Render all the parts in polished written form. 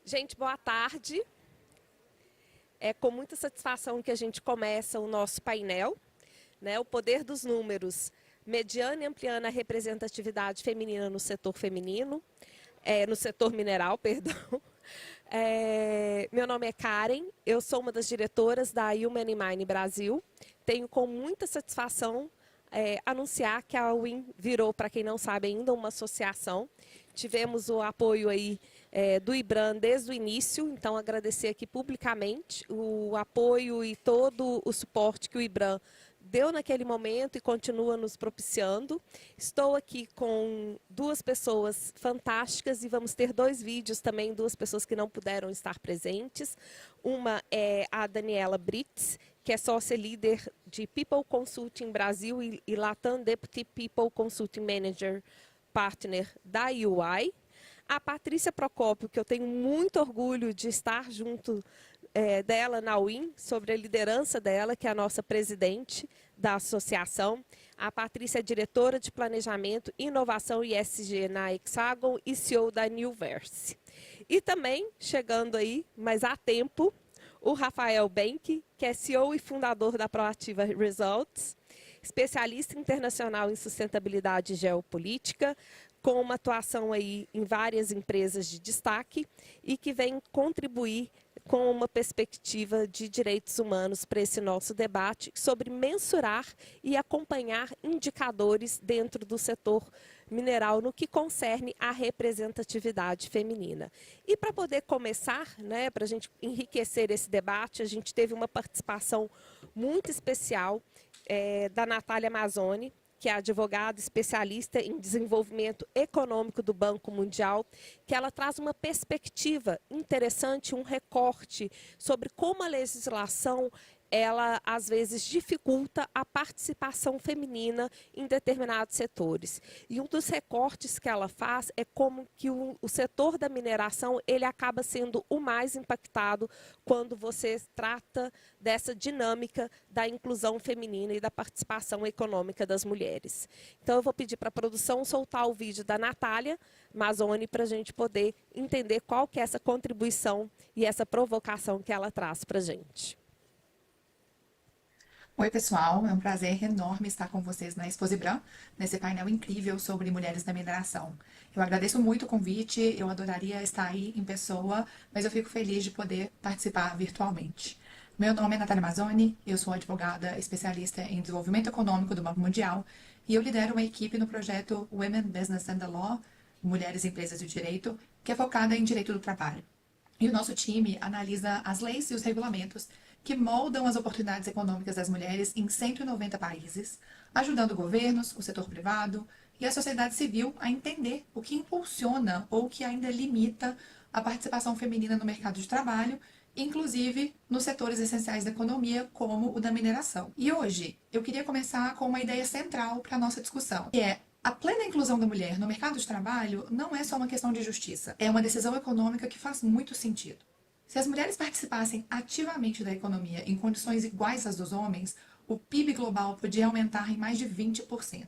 Gente, boa tarde. É com muita satisfação que a gente começa o nosso painel, né? O poder dos números, mediando e ampliando a representatividade feminina no setor feminino, no setor mineral, perdão. Meu nome é Karen, eu sou uma das diretoras da Human Mine Brasil. Tenho com muita satisfação anunciar que a UIM virou, para quem não sabe ainda, uma associação. Tivemos o apoio aí do IBRAM desde o início, então agradecer aqui publicamente o apoio e todo o suporte que o IBRAM deu naquele momento e continua nos propiciando. Estou aqui com duas pessoas fantásticas e vamos ter dois vídeos também, duas pessoas que não puderam estar presentes. Uma é a Daniela Brits, que é sócia líder de People Consulting Brasil e Latam Deputy People Consulting Manager Partner da UI. A Patrícia Procópio, que eu tenho muito orgulho de estar junto dela na UIM, sobre a liderança dela, que é a nossa presidente da associação. A Patrícia é diretora de Planejamento, Inovação e ESG na Hexagon e CEO da Newverse. E também, chegando aí, mas há tempo, o Rafael Benck, que é CEO e fundador da Proativa Results, especialista internacional em sustentabilidade e geopolítica, com uma atuação aí em várias empresas de destaque e que vem contribuir com uma perspectiva de direitos humanos para esse nosso debate sobre mensurar e acompanhar indicadores dentro do setor mineral no que concerne à representatividade feminina. E para poder começar, né, para a gente enriquecer esse debate, a gente teve uma participação muito especial da Natália Mazzoni, que é advogada especialista em desenvolvimento econômico do Banco Mundial, que ela traz uma perspectiva interessante, um recorte sobre como a legislação ela, às vezes, dificulta a participação feminina em determinados setores. E um dos recortes que ela faz é como que o setor da mineração ele acaba sendo o mais impactado quando você trata dessa dinâmica da inclusão feminina e da participação econômica das mulheres. Então, eu vou pedir para a produção soltar o vídeo da Natália Mazzoni para a gente poder entender qual que é essa contribuição e essa provocação que ela traz para a gente. Oi, pessoal, é um prazer enorme estar com vocês na Exposibran, nesse painel incrível sobre mulheres na mineração. Eu agradeço muito o convite, eu adoraria estar aí em pessoa, mas eu fico feliz de poder participar virtualmente. Meu nome é Natália Mazzoni, eu sou advogada especialista em desenvolvimento econômico do Banco Mundial e eu lidero uma equipe no projeto Women, Business and the Law, Mulheres, Empresas e o Direito, que é focada em direito do trabalho. E o nosso time analisa as leis e os regulamentos que moldam as oportunidades econômicas das mulheres em 190 países, ajudando governos, o setor privado e a sociedade civil a entender o que impulsiona ou que ainda limita a participação feminina no mercado de trabalho, inclusive nos setores essenciais da economia, como o da mineração. E hoje eu queria começar com uma ideia central para a nossa discussão, que é a plena inclusão da mulher no mercado de trabalho não é só uma questão de justiça, é uma decisão econômica que faz muito sentido. Se as mulheres participassem ativamente da economia em condições iguais às dos homens, o PIB global podia aumentar em mais de 20%.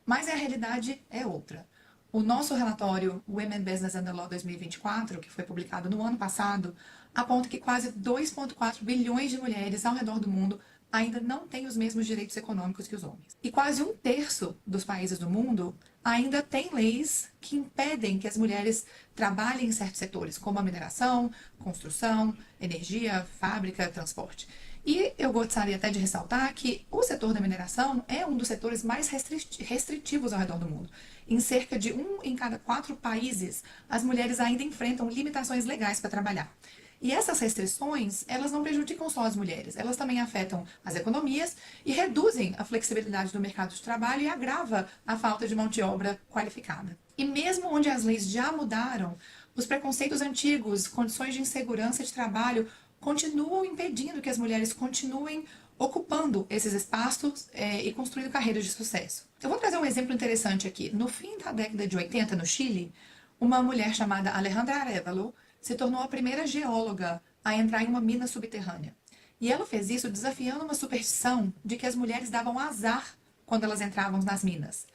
Mas a realidade é outra. O nosso relatório Women, Business and the Law 2024, que foi publicado no ano passado, aponta que quase 2,4 bilhões de mulheres ao redor do mundo ainda não têm os mesmos direitos econômicos que os homens. E quase 1/3 dos países do mundo ainda tem leis que impedem que as mulheres trabalhem em certos setores, como a mineração, construção, energia, fábrica, transporte. E eu gostaria até de ressaltar que o setor da mineração é um dos setores mais restritivos ao redor do mundo. Em cerca de 1 em cada 4 países, as mulheres ainda enfrentam limitações legais para trabalhar. E essas restrições, elas não prejudicam só as mulheres, elas também afetam as economias e reduzem a flexibilidade do mercado de trabalho e agrava a falta de mão de obra qualificada. E mesmo onde as leis já mudaram, os preconceitos antigos, condições de insegurança de trabalho, continuam impedindo que as mulheres continuem ocupando esses espaços e construindo carreiras de sucesso. Eu vou trazer um exemplo interessante aqui. No fim da década de 80, no Chile, uma mulher chamada Alejandra Arévalo se tornou a primeira geóloga a entrar em uma mina subterrânea. E ela fez isso desafiando uma superstição de que as mulheres davam azar quando elas entravam nas minas.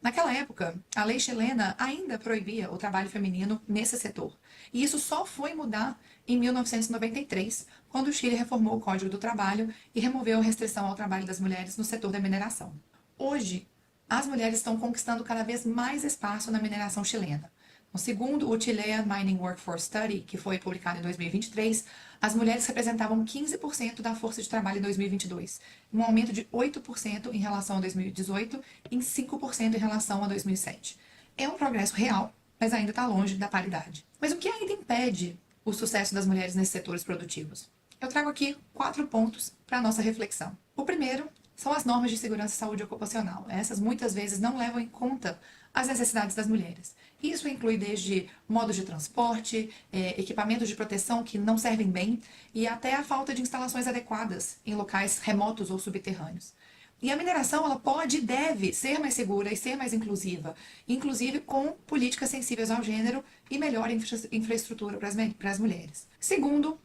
Naquela época, a lei chilena ainda proibia o trabalho feminino nesse setor. E isso só foi mudar em 1993, quando o Chile reformou o Código do Trabalho e removeu a restrição ao trabalho das mulheres no setor da mineração. Hoje, as mulheres estão conquistando cada vez mais espaço na mineração chilena. Segundo o Chilean Mining Workforce Study, que foi publicado em 2023, as mulheres representavam 15% da força de trabalho em 2022, um aumento de 8% em relação a 2018 e em 5% em relação a 2007. É um progresso real, mas ainda está longe da paridade. Mas o que ainda impede o sucesso das mulheres nesses setores produtivos? Eu trago aqui 4 pontos para a nossa reflexão. O primeiro são as normas de segurança e saúde ocupacional. Essas muitas vezes não levam em conta as necessidades das mulheres. Isso inclui desde modos de transporte, equipamentos de proteção que não servem bem e até a falta de instalações adequadas em locais remotos ou subterrâneos. E a mineração ela pode e deve ser mais segura e ser mais inclusiva, inclusive com políticas sensíveis ao gênero e melhor infraestrutura para as mulheres. Segundo,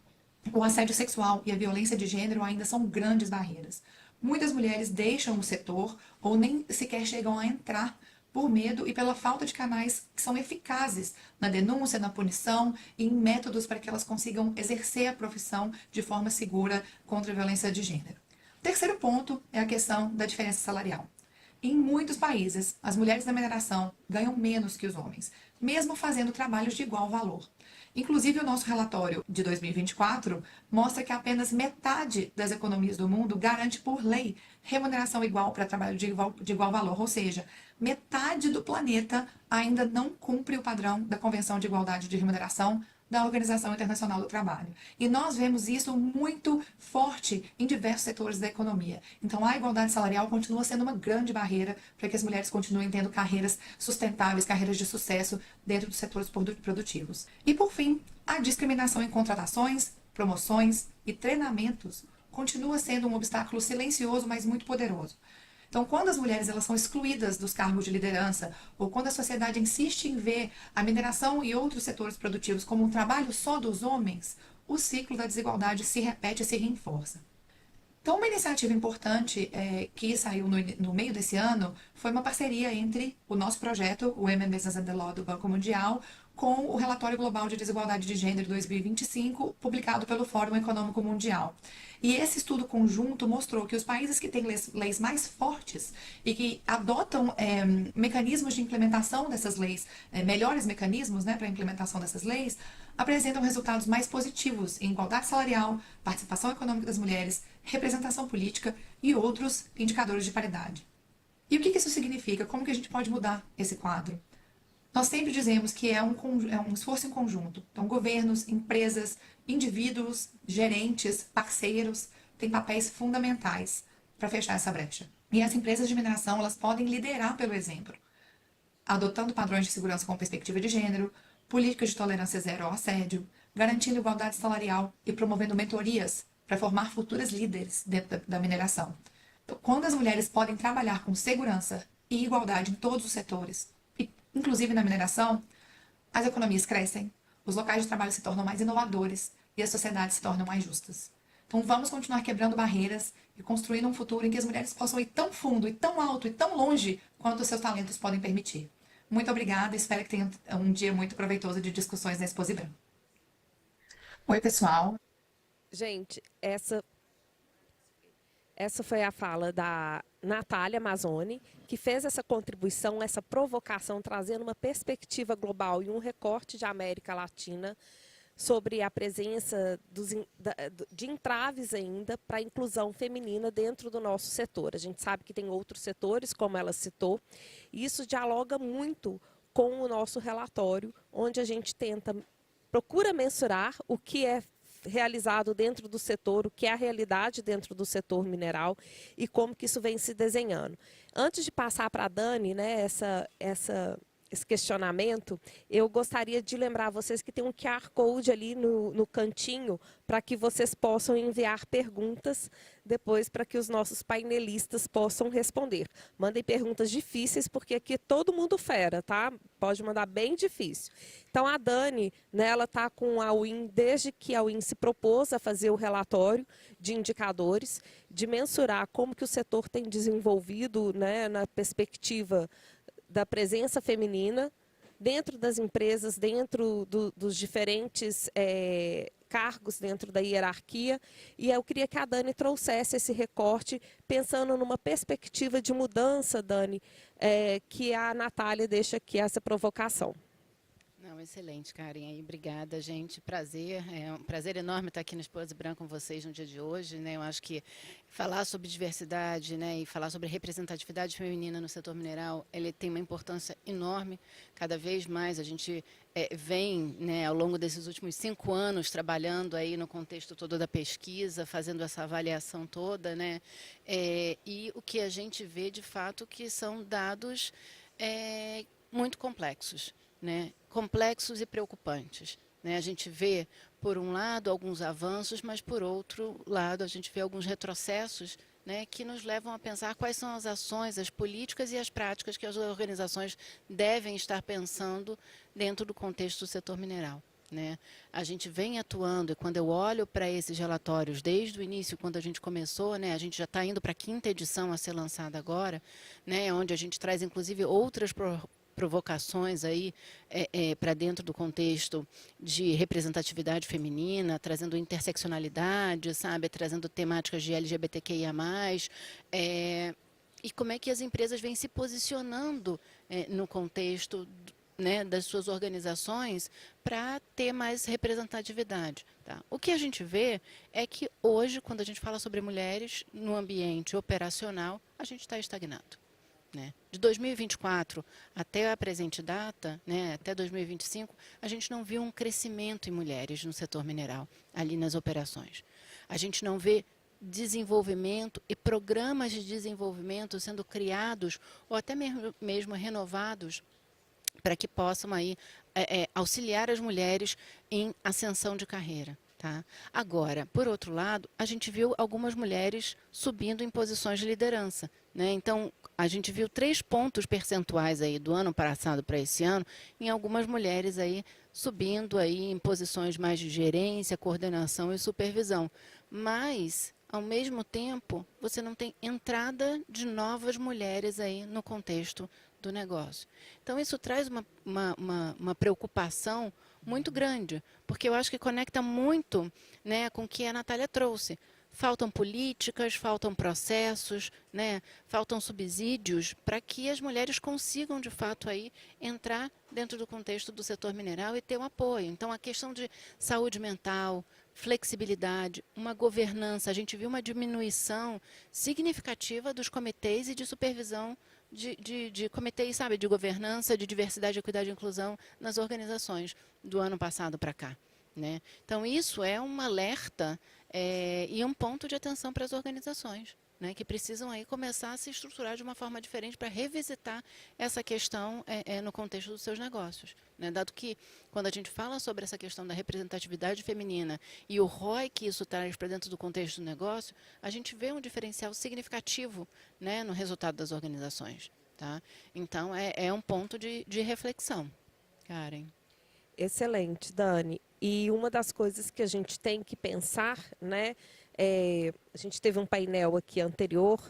o assédio sexual e a violência de gênero ainda são grandes barreiras. Muitas mulheres deixam o setor ou nem sequer chegam a entrar por medo e pela falta de canais que são eficazes na denúncia, na punição e em métodos para que elas consigam exercer a profissão de forma segura contra a violência de gênero. O terceiro ponto é a questão da diferença salarial. Em muitos países, as mulheres da mineração ganham menos que os homens, mesmo fazendo trabalhos de igual valor. Inclusive, o nosso relatório de 2024 mostra que apenas metade das economias do mundo garante por lei remuneração igual para trabalho de igual valor, ou seja, metade do planeta ainda não cumpre o padrão da Convenção de Igualdade de Remuneração da Organização Internacional do Trabalho. E nós vemos isso muito forte em diversos setores da economia. Então, a igualdade salarial continua sendo uma grande barreira para que as mulheres continuem tendo carreiras sustentáveis, carreiras de sucesso dentro dos setores produtivos. E, por fim, a discriminação em contratações, promoções e treinamentos continua sendo um obstáculo silencioso, mas muito poderoso. Então, quando as mulheres elas são excluídas dos cargos de liderança, ou quando a sociedade insiste em ver a mineração e outros setores produtivos como um trabalho só dos homens, o ciclo da desigualdade se repete e se reforça. Então, uma iniciativa importante que saiu no meio desse ano foi uma parceria entre o nosso projeto, o Women Business and the Law do Banco Mundial, com o Relatório Global de Desigualdade de Gênero 2025, publicado pelo Fórum Econômico Mundial. E esse estudo conjunto mostrou que os países que têm leis mais fortes e que adotam mecanismos de implementação dessas leis, melhores mecanismos para a implementação dessas leis, apresentam resultados mais positivos em igualdade salarial, participação econômica das mulheres, representação política e outros indicadores de paridade. E o que isso significa? Como que a gente pode mudar esse quadro? Nós sempre dizemos que é um esforço em conjunto. Então, governos, empresas, indivíduos, gerentes, parceiros têm papéis fundamentais para fechar essa brecha. E as empresas de mineração elas podem liderar pelo exemplo, adotando padrões de segurança com perspectiva de gênero, políticas de tolerância zero ao assédio, garantindo igualdade salarial e promovendo mentorias para formar futuras líderes dentro da mineração. Então, quando as mulheres podem trabalhar com segurança e igualdade em todos os setores, inclusive na mineração, as economias crescem, os locais de trabalho se tornam mais inovadores e as sociedades se tornam mais justas. Então vamos continuar quebrando barreiras e construindo um futuro em que as mulheres possam ir tão fundo, e tão alto, e tão longe quanto os seus talentos podem permitir. Muito obrigada, espero que tenham um dia muito proveitoso de discussões na Exposibran. Oi, pessoal. Gente, essa foi a fala da Natália Mazzoni, que fez essa contribuição, essa provocação, trazendo uma perspectiva global e um recorte de América Latina sobre a presença de entraves ainda para a inclusão feminina dentro do nosso setor. A gente sabe que tem outros setores, como ela citou, e isso dialoga muito com o nosso relatório, onde a gente procura mensurar o que é realizado dentro do setor, o que é a realidade dentro do setor mineral e como que isso vem se desenhando. Antes de passar para a Dani, esse questionamento, eu gostaria de lembrar vocês que tem um QR Code ali no cantinho para que vocês possam enviar perguntas depois para que os nossos painelistas possam responder. Mandem perguntas difíceis, porque aqui é todo mundo fera, tá? Pode mandar bem difícil. Então, a Dani, né, ela está com a UIN desde que a UIN se propôs a fazer o relatório de indicadores, de mensurar como que o setor tem desenvolvido, né, na perspectiva da presença feminina dentro das empresas, dentro dos diferentes cargos dentro da hierarquia, e eu queria que a Dani trouxesse esse recorte, pensando numa perspectiva de mudança, Dani, que a Natália deixa aqui essa provocação. Não, excelente, Karen. Obrigada, gente. Prazer. É um prazer enorme estar aqui no Esposa Branca com vocês no dia de hoje, né? Eu acho que falar sobre diversidade, né, e falar sobre representatividade feminina no setor mineral, ele tem uma importância enorme. Cada vez mais a gente vem, né, ao longo desses últimos 5 anos, trabalhando aí no contexto todo da pesquisa, fazendo essa avaliação toda, né? E o que a gente vê, de fato, que são dados muito complexos, né? Complexos e preocupantes, né? A gente vê, por um lado, alguns avanços, mas, por outro lado, a gente vê alguns retrocessos, né, que nos levam a pensar quais são as ações, as políticas e as práticas que as organizações devem estar pensando dentro do contexto do setor mineral, né? A gente vem atuando, e quando eu olho para esses relatórios, desde o início, quando a gente começou, né, a gente já está indo para a 5ª edição a ser lançada agora, né, onde a gente traz, inclusive, outras provocações aí para dentro do contexto de representatividade feminina, trazendo interseccionalidade, sabe, trazendo temáticas de LGBTQIA+, e como é que as empresas vêm se posicionando no contexto, né, das suas organizações para ter mais representatividade. Tá? O que a gente vê é que hoje, quando a gente fala sobre mulheres no ambiente operacional, a gente está estagnado, né? De 2024 até a presente data, né, até 2025, a gente não viu um crescimento em mulheres no setor mineral, ali nas operações. A gente não vê desenvolvimento e programas de desenvolvimento sendo criados ou até mesmo renovados para que possam aí, auxiliar as mulheres em ascensão de carreira. Tá? Agora, por outro lado, a gente viu algumas mulheres subindo em posições de liderança, né? Então, a gente viu 3 pontos percentuais aí do ano passado para esse ano em algumas mulheres aí subindo aí em posições mais de gerência, coordenação e supervisão. Mas, ao mesmo tempo, você não tem entrada de novas mulheres aí no contexto do negócio. Então, isso traz uma preocupação muito grande, porque eu acho que conecta muito, né, com o que a Natália trouxe. Faltam políticas, faltam processos, né, faltam subsídios para que as mulheres consigam, de fato, aí, entrar dentro do contexto do setor mineral e ter um apoio. Então, a questão de saúde mental, flexibilidade, uma governança. A gente viu uma diminuição significativa dos comitês e de supervisão de comitês, sabe, de governança, de diversidade, equidade e inclusão nas organizações do ano passado para cá, né? Então, isso é um alerta e um ponto de atenção para as organizações, né, que precisam aí começar a se estruturar de uma forma diferente para revisitar essa questão no contexto dos seus negócios, né? Dado que, quando a gente fala sobre essa questão da representatividade feminina e o ROI que isso traz para dentro do contexto do negócio, a gente vê um diferencial significativo, né, no resultado das organizações. Tá? Então, é um ponto de reflexão. Karen. Excelente, Dani. E uma das coisas que a gente tem que pensar, né, a gente teve um painel aqui anterior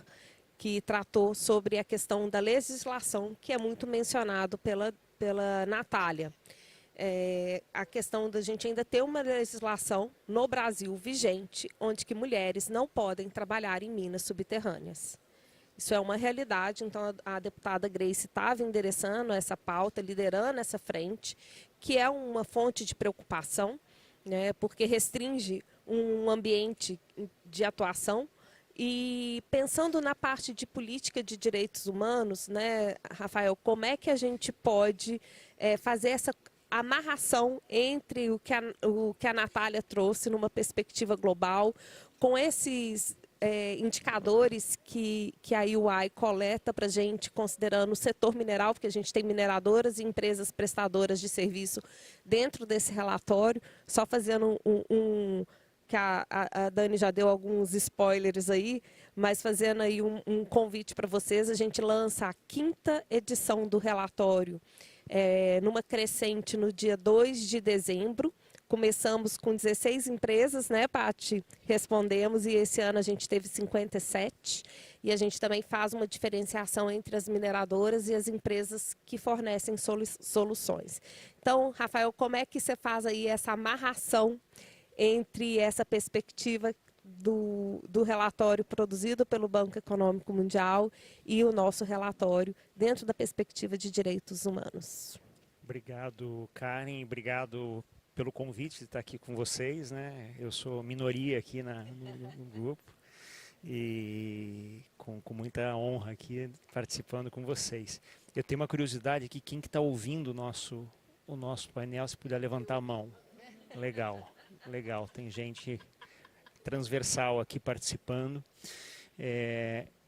que tratou sobre a questão da legislação, que é muito mencionado pela Natália. A questão da gente ainda ter uma legislação no Brasil vigente, onde que mulheres não podem trabalhar em minas subterrâneas. Isso é uma realidade, então a deputada Grace estava endereçando essa pauta, liderando essa frente, que é uma fonte de preocupação, né, porque restringe um ambiente de atuação. E pensando na parte de política de direitos humanos, né, Rafael, como é que a gente pode fazer essa amarração entre o que a Natália trouxe numa perspectiva global, com esses indicadores que a UI coleta para a gente, considerando o setor mineral, porque a gente tem mineradoras e empresas prestadoras de serviço dentro desse relatório, só fazendo que a Dani já deu alguns spoilers aí, mas fazendo aí um convite para vocês, a gente lança a 5ª edição do relatório, numa crescente no dia 2 de dezembro, começamos com 16 empresas, né, Paty? Respondemos, e esse ano a gente teve 57. e a gente também faz uma diferenciação entre as mineradoras e as empresas que fornecem soluções. Então, Rafael, como é que você faz aí essa amarração entre essa perspectiva do relatório produzido pelo Banco Econômico Mundial e o nosso relatório dentro da perspectiva de direitos humanos? Obrigado, Karen. Obrigado pelo convite de estar aqui com vocês, né? Eu sou minoria aqui no grupo e com muita honra aqui participando com vocês. Eu tenho uma curiosidade aqui, quem que está ouvindo o nosso painel, se puder levantar a mão. Legal, legal. Tem gente transversal aqui participando.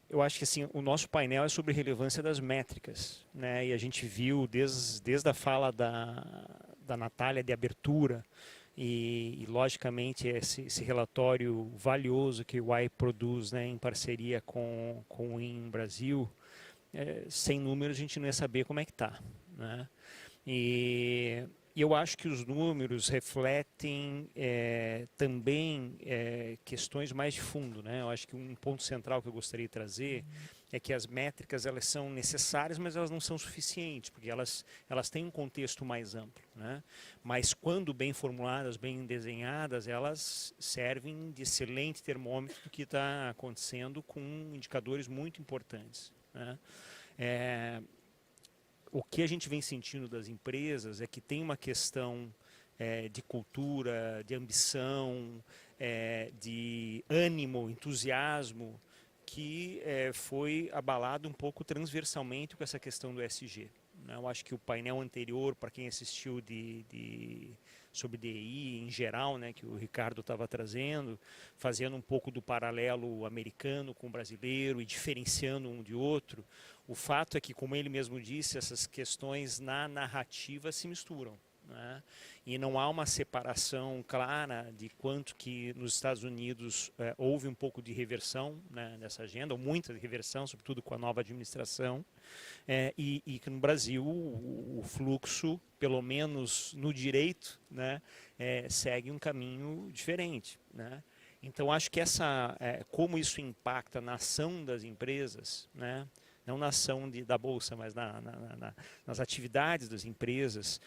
Eu acho que assim, o nosso painel é sobre relevância das métricas, né? E a gente viu desde a fala da Natália de abertura e logicamente esse relatório valioso que o UAI produz, né, em parceria com o IN Brasil, sem números a gente não ia saber como é que está, né? E eu acho que os números refletem também questões mais de fundo, né? Eu acho que um ponto central que eu gostaria de trazer é que as métricas elas são necessárias, mas elas não são suficientes, porque elas têm um contexto mais amplo, né? Mas quando bem formuladas, bem desenhadas, elas servem de excelente termômetro do que está acontecendo com indicadores muito importantes, né? O que a gente vem sentindo das empresas é que tem uma questão de cultura, de ambição, de ânimo, entusiasmo, que foi abalado um pouco transversalmente com essa questão do ESG. Né? Eu acho que o painel anterior, para quem assistiu sobre DI em geral, né, que o Ricardo estava trazendo, fazendo um pouco do paralelo americano com o brasileiro e diferenciando um de outro, o fato é que, como ele mesmo disse, essas questões na narrativa se misturam, né? E não há uma separação clara de quanto que nos Estados Unidos houve um pouco de reversão, né, nessa agenda, ou muita reversão, sobretudo com a nova administração, e que no Brasil o fluxo, pelo menos no direito, né, segue um caminho diferente, né? Então acho que como isso impacta na ação das empresas, né, não na ação da Bolsa, mas nas atividades das empresas,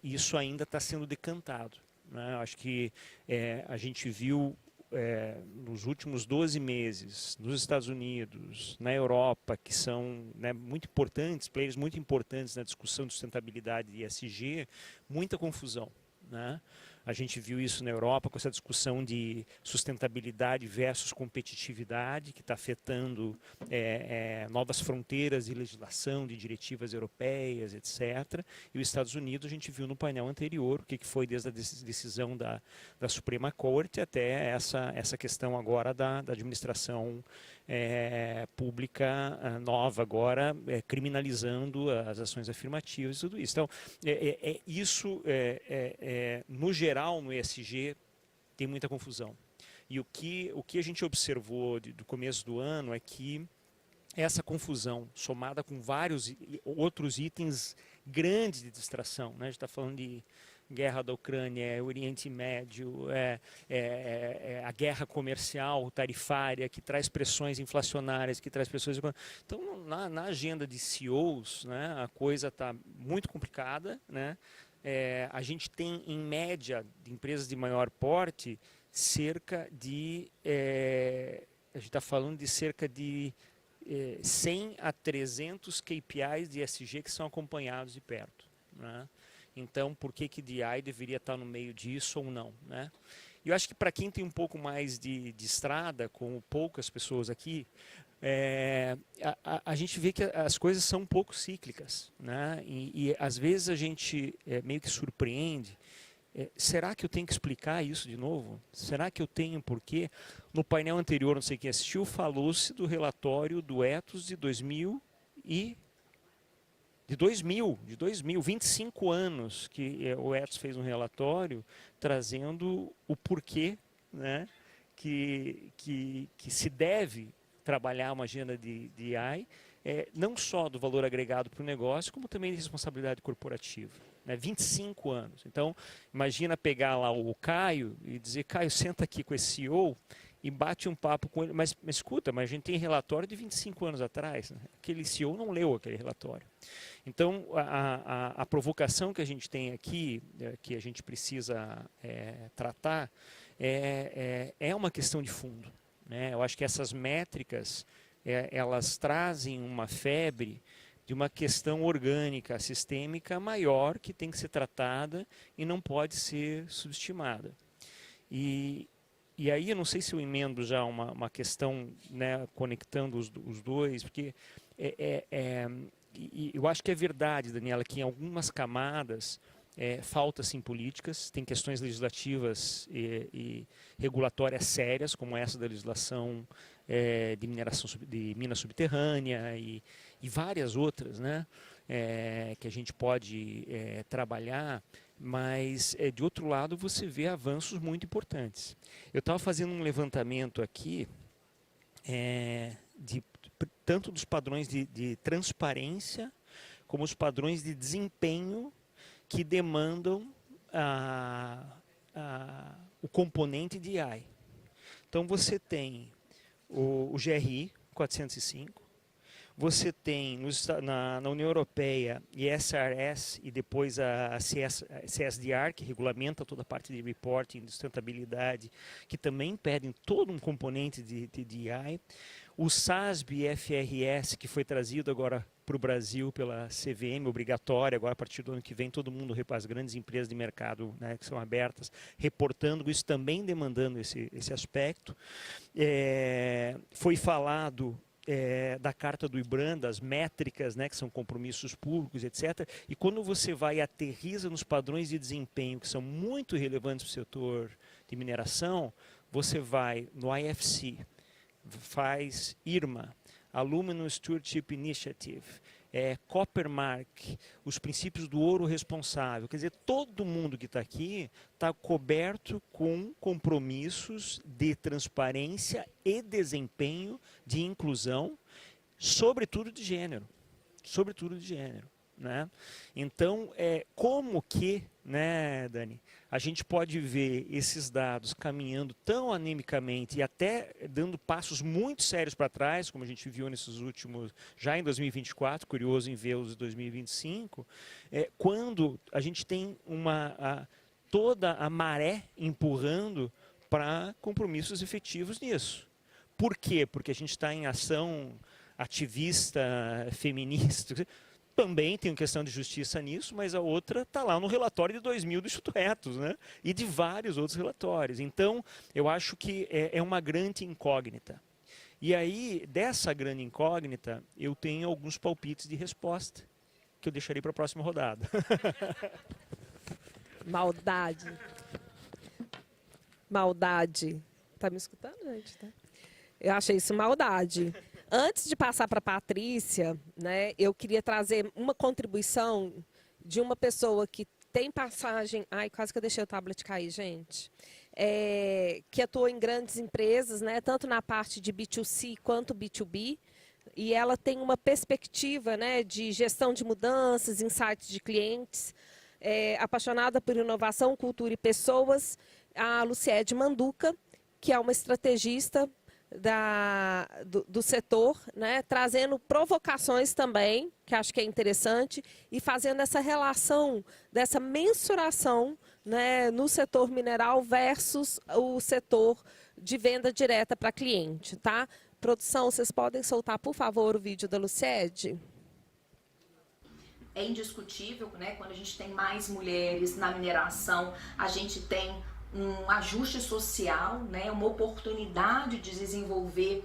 isso ainda está sendo decantado, né? Acho que a gente viu nos últimos 12 meses, nos Estados Unidos, na Europa, que são, né, muito importantes, players muito importantes na discussão de sustentabilidade e ESG, muita confusão, né? A gente viu isso na Europa com essa discussão de sustentabilidade versus competitividade, que está afetando novas fronteiras de legislação, de diretivas europeias, etc. E os Estados Unidos, a gente viu no painel anterior, o que foi desde a decisão da Suprema Corte até essa questão agora da administração pública nova agora, criminalizando as ações afirmativas e tudo isso. Então, isso, no geral, no ESG, tem muita confusão. E o que a gente observou do começo do ano é que essa confusão, somada com vários outros itens grandes de distração, né? A gente está falando de guerra da Ucrânia, Oriente Médio, a guerra comercial, tarifária, que traz pressões inflacionárias, que traz pressões... Então, na agenda de CEOs, né, a coisa está muito complicada, né? A gente tem, em média, de empresas de maior porte, cerca de... a gente está falando de cerca de 100 a 300 KPIs de ESG que são acompanhados de perto, né? Então, por que DI deveria estar no meio disso ou não, né? Eu acho que para quem tem um pouco mais de estrada, com poucas pessoas aqui, a gente vê que as coisas são um pouco cíclicas, né? E às vezes a gente meio que surpreende. Será que eu tenho que explicar isso de novo? Será que eu tenho porquê? No painel anterior, não sei quem assistiu, falou-se do relatório do Ethos de 2000, 25 anos que o Ethos fez um relatório trazendo o porquê, né, que se deve trabalhar uma agenda de DI, não só do valor agregado para o negócio, como também de responsabilidade corporativa. 25 anos. Então, imagina pegar lá o Caio e dizer, Caio, senta aqui com esse CEO e bate um papo com ele, mas escuta, mas a gente tem relatório de 25 anos atrás, né? Aquele CEO não leu aquele relatório. Então, a provocação que a gente tem aqui, que a gente precisa tratar, é uma questão de fundo, né? Eu acho que essas métricas, elas trazem uma febre de uma questão orgânica, sistêmica maior, que tem que ser tratada e não pode ser subestimada. E aí eu não sei se eu emendo já uma questão, né, conectando os dois, porque eu acho que é verdade, Daniela, que em algumas camadas falta-se em políticas, tem questões legislativas e regulatórias sérias, como essa da legislação de mineração de mina subterrânea e várias outras, né, que a gente pode trabalhar, mas de outro lado você vê avanços muito importantes. Eu estava fazendo um levantamento aqui tanto dos padrões de transparência como os padrões de desempenho que demandam o componente de AI. Então você tem o GRI 405, você tem na União Europeia ISRS e depois a CSDR, que regulamenta toda a parte de reporting, de sustentabilidade, que também pedem todo um componente de AI. O SASB FRS, que foi trazido agora para o Brasil pela CVM, obrigatória, agora a partir do ano que vem, todo mundo, as grandes empresas de mercado, né, que são abertas, reportando isso, também demandando esse aspecto. Foi falado da carta do IBRAM, das métricas, né, que são compromissos públicos, etc. E quando você vai e aterriza nos padrões de desempenho, que são muito relevantes para o setor de mineração, você vai no IFC, faz IRMA, Aluminum Stewardship Initiative, Coppermark, os princípios do ouro responsável. Quer dizer, todo mundo que está aqui está coberto com compromissos de transparência e desempenho, de inclusão, sobretudo de gênero. Sobretudo de gênero. Né? Então, como que, né, Dani, a gente pode ver esses dados caminhando tão animicamente e até dando passos muito sérios para trás, como a gente viu nesses últimos, já em 2024, curioso em ver os de 2025, quando a gente tem toda a maré empurrando para compromissos efetivos nisso. Por quê? Porque a gente está em ação ativista, feminista. Também tem uma questão de justiça nisso, mas a outra está lá no relatório de 2000 do Instituto Etos, né? E de vários outros relatórios. Então, eu acho que é uma grande incógnita. E aí, dessa grande incógnita, eu tenho alguns palpites de resposta, que eu deixarei para a próxima rodada. Maldade. Maldade. Tá me escutando, gente? Tá? Eu achei isso maldade. Antes de passar para a Patrícia, né, eu queria trazer uma contribuição de uma pessoa que tem passagem... Ai, quase que eu deixei o tablet cair, gente. Que atua em grandes empresas, né, tanto na parte de B2C quanto B2B. E ela tem uma perspectiva, né, de gestão de mudanças, insights de clientes. Apaixonada por inovação, cultura e pessoas. A Luciede Manduca, que é uma estrategista do setor, né, trazendo provocações também, que acho que é interessante, e fazendo essa relação, dessa mensuração, né, no setor mineral versus o setor de venda direta para cliente. Tá? Produção, vocês podem soltar, por favor, o vídeo da Luciede? É indiscutível, né, quando a gente tem mais mulheres na mineração, a gente tem um ajuste social, né, uma oportunidade de desenvolver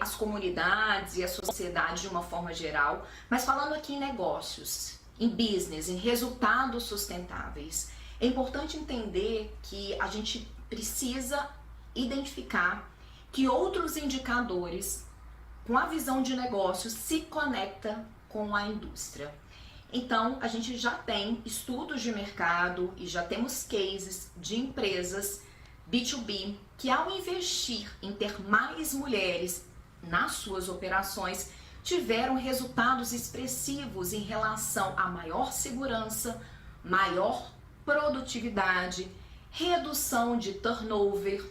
as comunidades e a sociedade de uma forma geral. Mas falando aqui em negócios, em business, em resultados sustentáveis, é importante entender que a gente precisa identificar que outros indicadores com a visão de negócio se conectam com a indústria. Então, a gente já tem estudos de mercado e já temos cases de empresas B2B que, ao investir em ter mais mulheres nas suas operações, tiveram resultados expressivos em relação a maior segurança, maior produtividade, redução de turnover,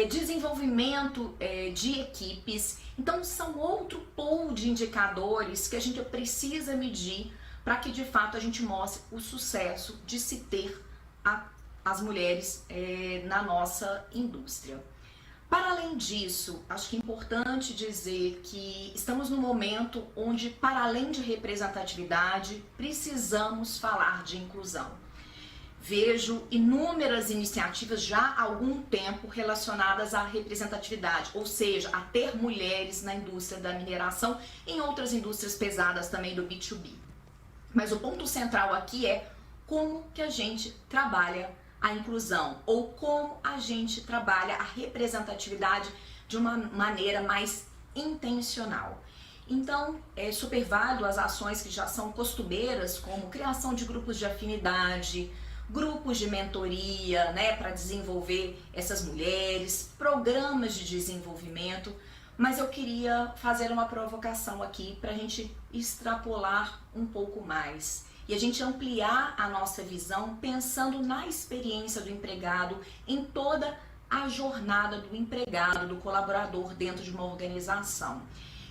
desenvolvimento de equipes. Então são outro pool de indicadores que a gente precisa medir para que de fato a gente mostre o sucesso de se ter as mulheres na nossa indústria. Para além disso, acho que é importante dizer que estamos num momento onde, para além de representatividade, precisamos falar de inclusão. Vejo inúmeras iniciativas já há algum tempo relacionadas à representatividade, ou seja, a ter mulheres na indústria da mineração e em outras indústrias pesadas também do B2B. Mas o ponto central aqui é como que a gente trabalha a inclusão ou como a gente trabalha a representatividade de uma maneira mais intencional. Então, é super válido as ações que já são costumeiras, como criação de grupos de afinidade, grupos de mentoria, né, para desenvolver essas mulheres, programas de desenvolvimento, mas eu queria fazer uma provocação aqui para a gente extrapolar um pouco mais e a gente ampliar a nossa visão pensando na experiência do empregado em toda a jornada do empregado, do colaborador dentro de uma organização,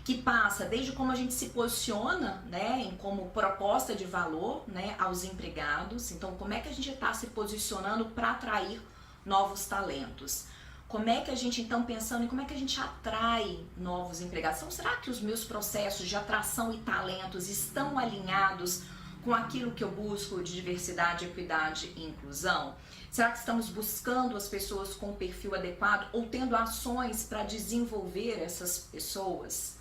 que passa desde como a gente se posiciona, né, em como proposta de valor, né, aos empregados. Então, como é que a gente está se posicionando para atrair novos talentos? Como é que a gente, então, pensando em como é que a gente atrai novos empregados? Então, será que os meus processos de atração e talentos estão alinhados com aquilo que eu busco de diversidade, equidade e inclusão? Será que estamos buscando as pessoas com o perfil adequado ou tendo ações para desenvolver essas pessoas?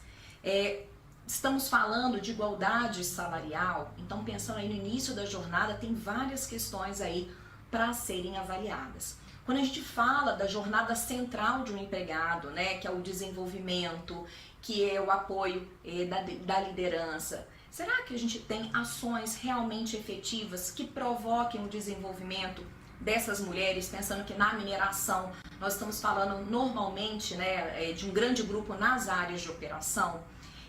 Estamos falando de igualdade salarial, então pensando aí no início da jornada, tem várias questões aí para serem avaliadas. Quando a gente fala da jornada central de um empregado, né, que é o desenvolvimento, que é o apoio da liderança, será que a gente tem ações realmente efetivas que provoquem o desenvolvimento dessas mulheres, pensando que na mineração nós estamos falando normalmente, né, de um grande grupo nas áreas de operação?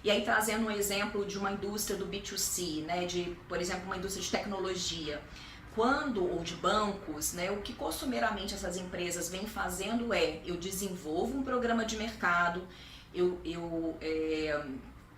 E aí trazendo um exemplo de uma indústria do B2C, né, de, por exemplo, uma indústria de tecnologia, ou de bancos, né, o que costumeiramente essas empresas vêm fazendo eu desenvolvo um programa de mercado, eu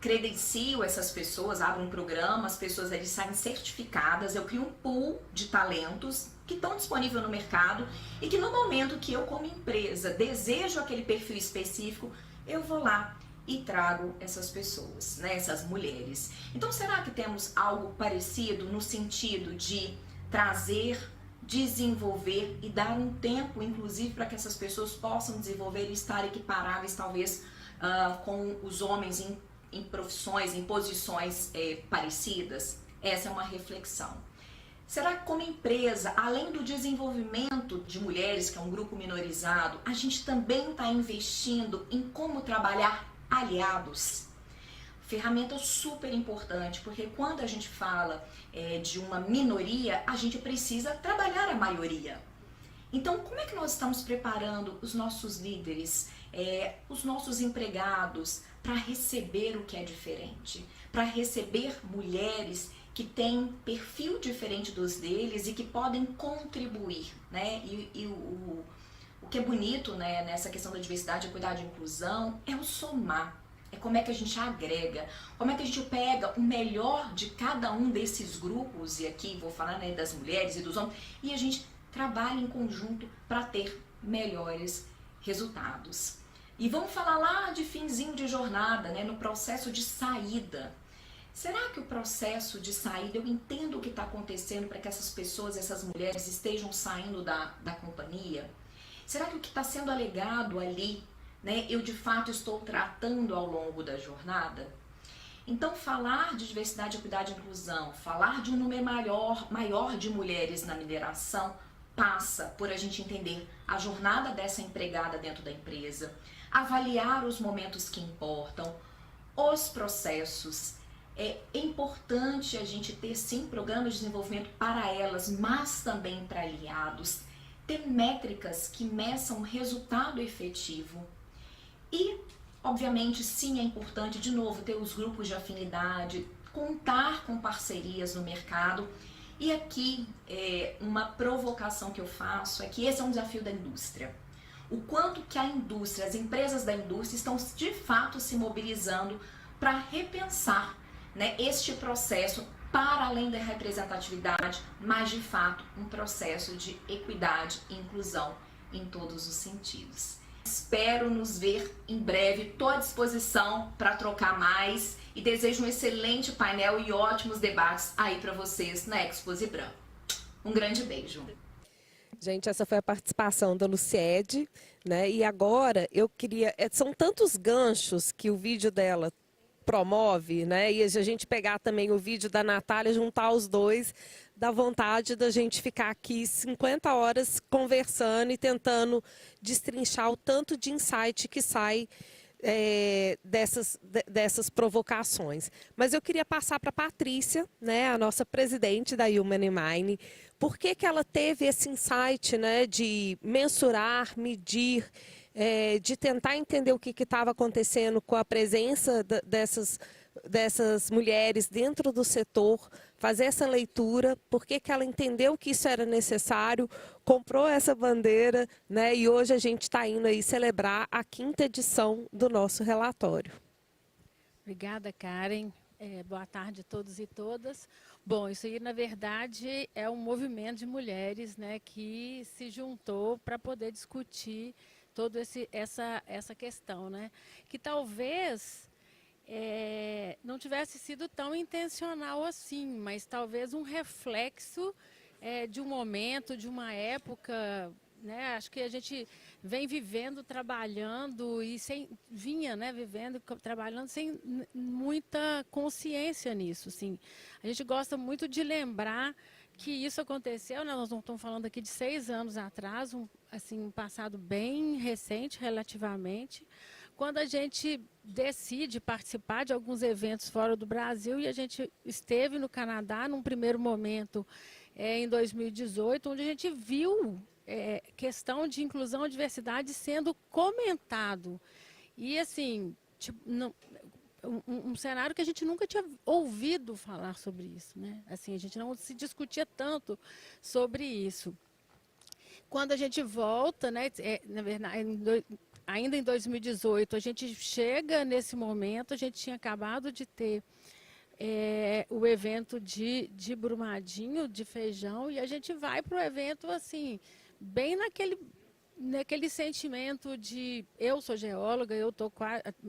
credencio essas pessoas, abro um programa, as pessoas ali saem certificadas, eu crio um pool de talentos que estão disponíveis no mercado e que no momento que eu como empresa desejo aquele perfil específico, eu vou lá e trago essas pessoas, né, essas mulheres. Então, será que temos algo parecido no sentido de trazer, desenvolver e dar um tempo, inclusive, para que essas pessoas possam desenvolver e estar equiparáveis, talvez, com os homens em profissões, em posições parecidas? Essa é uma reflexão. Será que como empresa, além do desenvolvimento de mulheres, que é um grupo minorizado, a gente também está investindo em como trabalhar aliados? Ferramenta super importante, porque quando a gente fala de uma minoria, a gente precisa trabalhar a maioria. Então, como é que nós estamos preparando os nossos líderes, os nossos empregados, para receber o que é diferente? Para receber mulheres que têm perfil diferente dos deles e que podem contribuir, né? O que é bonito, né, nessa questão da diversidade, equidade e inclusão é o somar. É como é que a gente agrega, como é que a gente pega o melhor de cada um desses grupos, e aqui vou falar, né, das mulheres e dos homens, e a gente trabalha em conjunto para ter melhores resultados. E vamos falar lá de finzinho de jornada, né, no processo de saída. Será que o processo de saída, eu entendo o que está acontecendo para que essas pessoas, essas mulheres estejam saindo da companhia? Será que o que está sendo alegado ali, né, eu de fato estou tratando ao longo da jornada? Então, falar de diversidade, equidade e inclusão, falar de um número maior de mulheres na mineração, passa por a gente entender a jornada dessa empregada dentro da empresa, avaliar os momentos que importam, os processos. É importante a gente ter, sim, programas de desenvolvimento para elas, mas também para aliados, ter métricas que meçam resultado efetivo. E, obviamente, sim, é importante, de novo, ter os grupos de afinidade, contar com parcerias no mercado. E aqui, uma provocação que eu faço é que esse é um desafio da indústria. o quanto que a indústria, as empresas da indústria estão de fato se mobilizando para repensar, né, este processo para além da representatividade, mas de fato um processo de equidade e inclusão em todos os sentidos. Espero nos ver em breve, estou à disposição para trocar mais e desejo um excelente painel e ótimos debates aí para vocês na Exposibran. Um grande beijo. Gente, essa foi a participação da Luciede, né? E agora eu queria... São tantos ganchos que o vídeo dela promove, né? E a gente pegar também o vídeo da Natália, juntar os dois, dá vontade da gente ficar aqui 50 horas conversando e tentando destrinchar o tanto de insight que sai dessas provocações. Mas eu queria passar para a Patrícia, né, a nossa presidente da Human Mine, por que ela teve esse insight, né, de mensurar, medir, de tentar entender o que estava acontecendo com a presença dessas mulheres dentro do setor, fazer essa leitura, por que ela entendeu que isso era necessário, comprou essa bandeira, né, e hoje a gente está indo aí celebrar a 5ª edição do nosso relatório. Obrigada, Karen. Boa tarde a todos e todas. Bom, isso aí, na verdade, é um movimento de mulheres, né, que se juntou para poder discutir toda essa questão, né, que talvez não tivesse sido tão intencional assim, mas talvez um reflexo de um momento, de uma época, né? Acho que a gente vem vivendo, trabalhando e trabalhando sem muita consciência nisso, assim. A gente gosta muito de lembrar que isso aconteceu, né? Nós não estamos falando aqui de 6 anos atrás, um passado bem recente relativamente, quando a gente decide participar de alguns eventos fora do Brasil, e a gente esteve no Canadá num primeiro momento em 2018, onde a gente viu questão de inclusão e diversidade sendo comentado. E assim, tipo, um cenário que a gente nunca tinha ouvido falar sobre isso, né? Assim, a gente não se discutia tanto sobre isso. Quando a gente volta, né, na verdade, ainda em 2018, a gente chega nesse momento, a gente tinha acabado de ter o evento de Brumadinho, de Feijão, e a gente vai para o evento, assim, bem naquele sentimento de... Eu sou geóloga, eu estou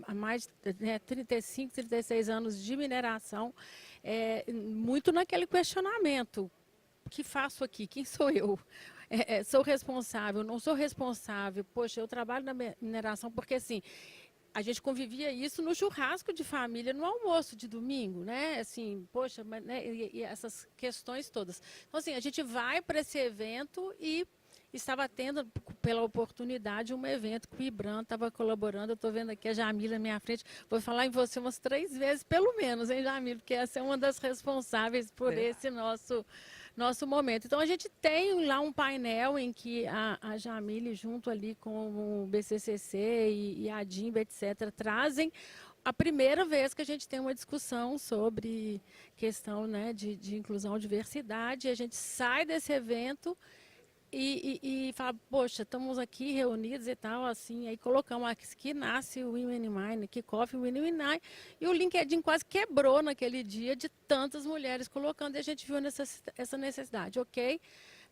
há mais de 35, 36 anos de mineração, muito naquele questionamento. O que faço aqui? Quem sou eu? Sou responsável, não sou responsável? Poxa, eu trabalho na mineração porque, assim, a gente convivia isso no churrasco de família, no almoço de domingo, né? Assim, poxa, né? E essas questões todas. Então, assim, a gente vai para esse evento e estava tendo, pela oportunidade, um evento que o IBRAM estava colaborando. Eu estou vendo aqui a Jamila na minha frente. Vou falar em você umas 3 vezes, pelo menos, hein, Jamila? Porque essa é uma das responsáveis por esse nosso momento. Então, a gente tem lá um painel em que a Jamile, junto ali com o BCCC e a DIMBA, etc., trazem a primeira vez que a gente tem uma discussão sobre questão, né, de inclusão e diversidade. A gente sai desse evento e fala, poxa, estamos aqui reunidos e tal, assim, aí colocamos aqui, nasce o Women in Mine, Kickoff Women in Mine, e o LinkedIn quase quebrou naquele dia de tantas mulheres colocando, e a gente viu essa necessidade, ok?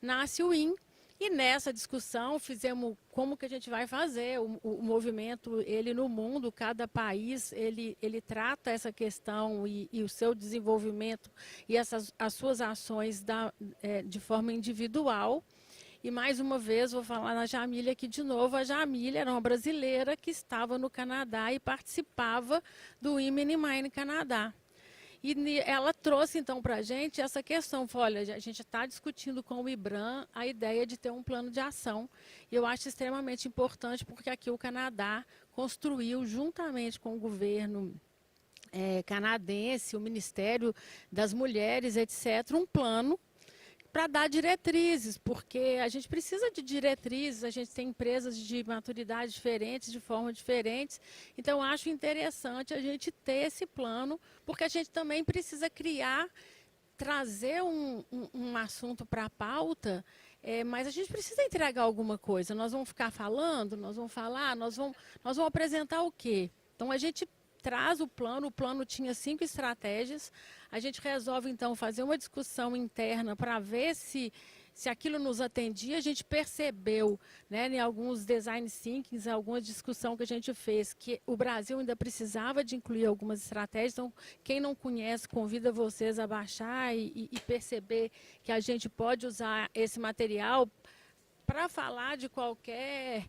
Nasce o IN, e nessa discussão fizemos como que a gente vai fazer o movimento, ele no mundo, cada país, ele trata essa questão e o seu desenvolvimento e as suas ações de forma individual. E mais uma vez, vou falar na Jamília aqui de novo. A Jamília era uma brasileira que estava no Canadá e participava do Women in Mine Canadá. E ela trouxe, então, para a gente essa questão. Falou, olha, a gente está discutindo com o IBRAM a ideia de ter um plano de ação. E eu acho extremamente importante, porque aqui o Canadá construiu, juntamente com o governo canadense, o Ministério das Mulheres, etc., um plano para dar diretrizes, porque a gente precisa de diretrizes, a gente tem empresas de maturidade diferentes, de forma diferentes, então acho interessante a gente ter esse plano, porque a gente também precisa trazer um assunto para a pauta mas a gente precisa entregar alguma coisa. Nós vamos ficar falando, nós vamos falar, nós vamos apresentar o quê? Então, a gente traz o plano tinha 5 estratégias, a gente resolve, então, fazer uma discussão interna para ver se aquilo nos atendia. A gente percebeu, né, em alguns design thinkings, alguma discussão que a gente fez, que o Brasil ainda precisava de incluir algumas estratégias. Então, quem não conhece, convida vocês a baixar e perceber que a gente pode usar esse material para falar de qualquer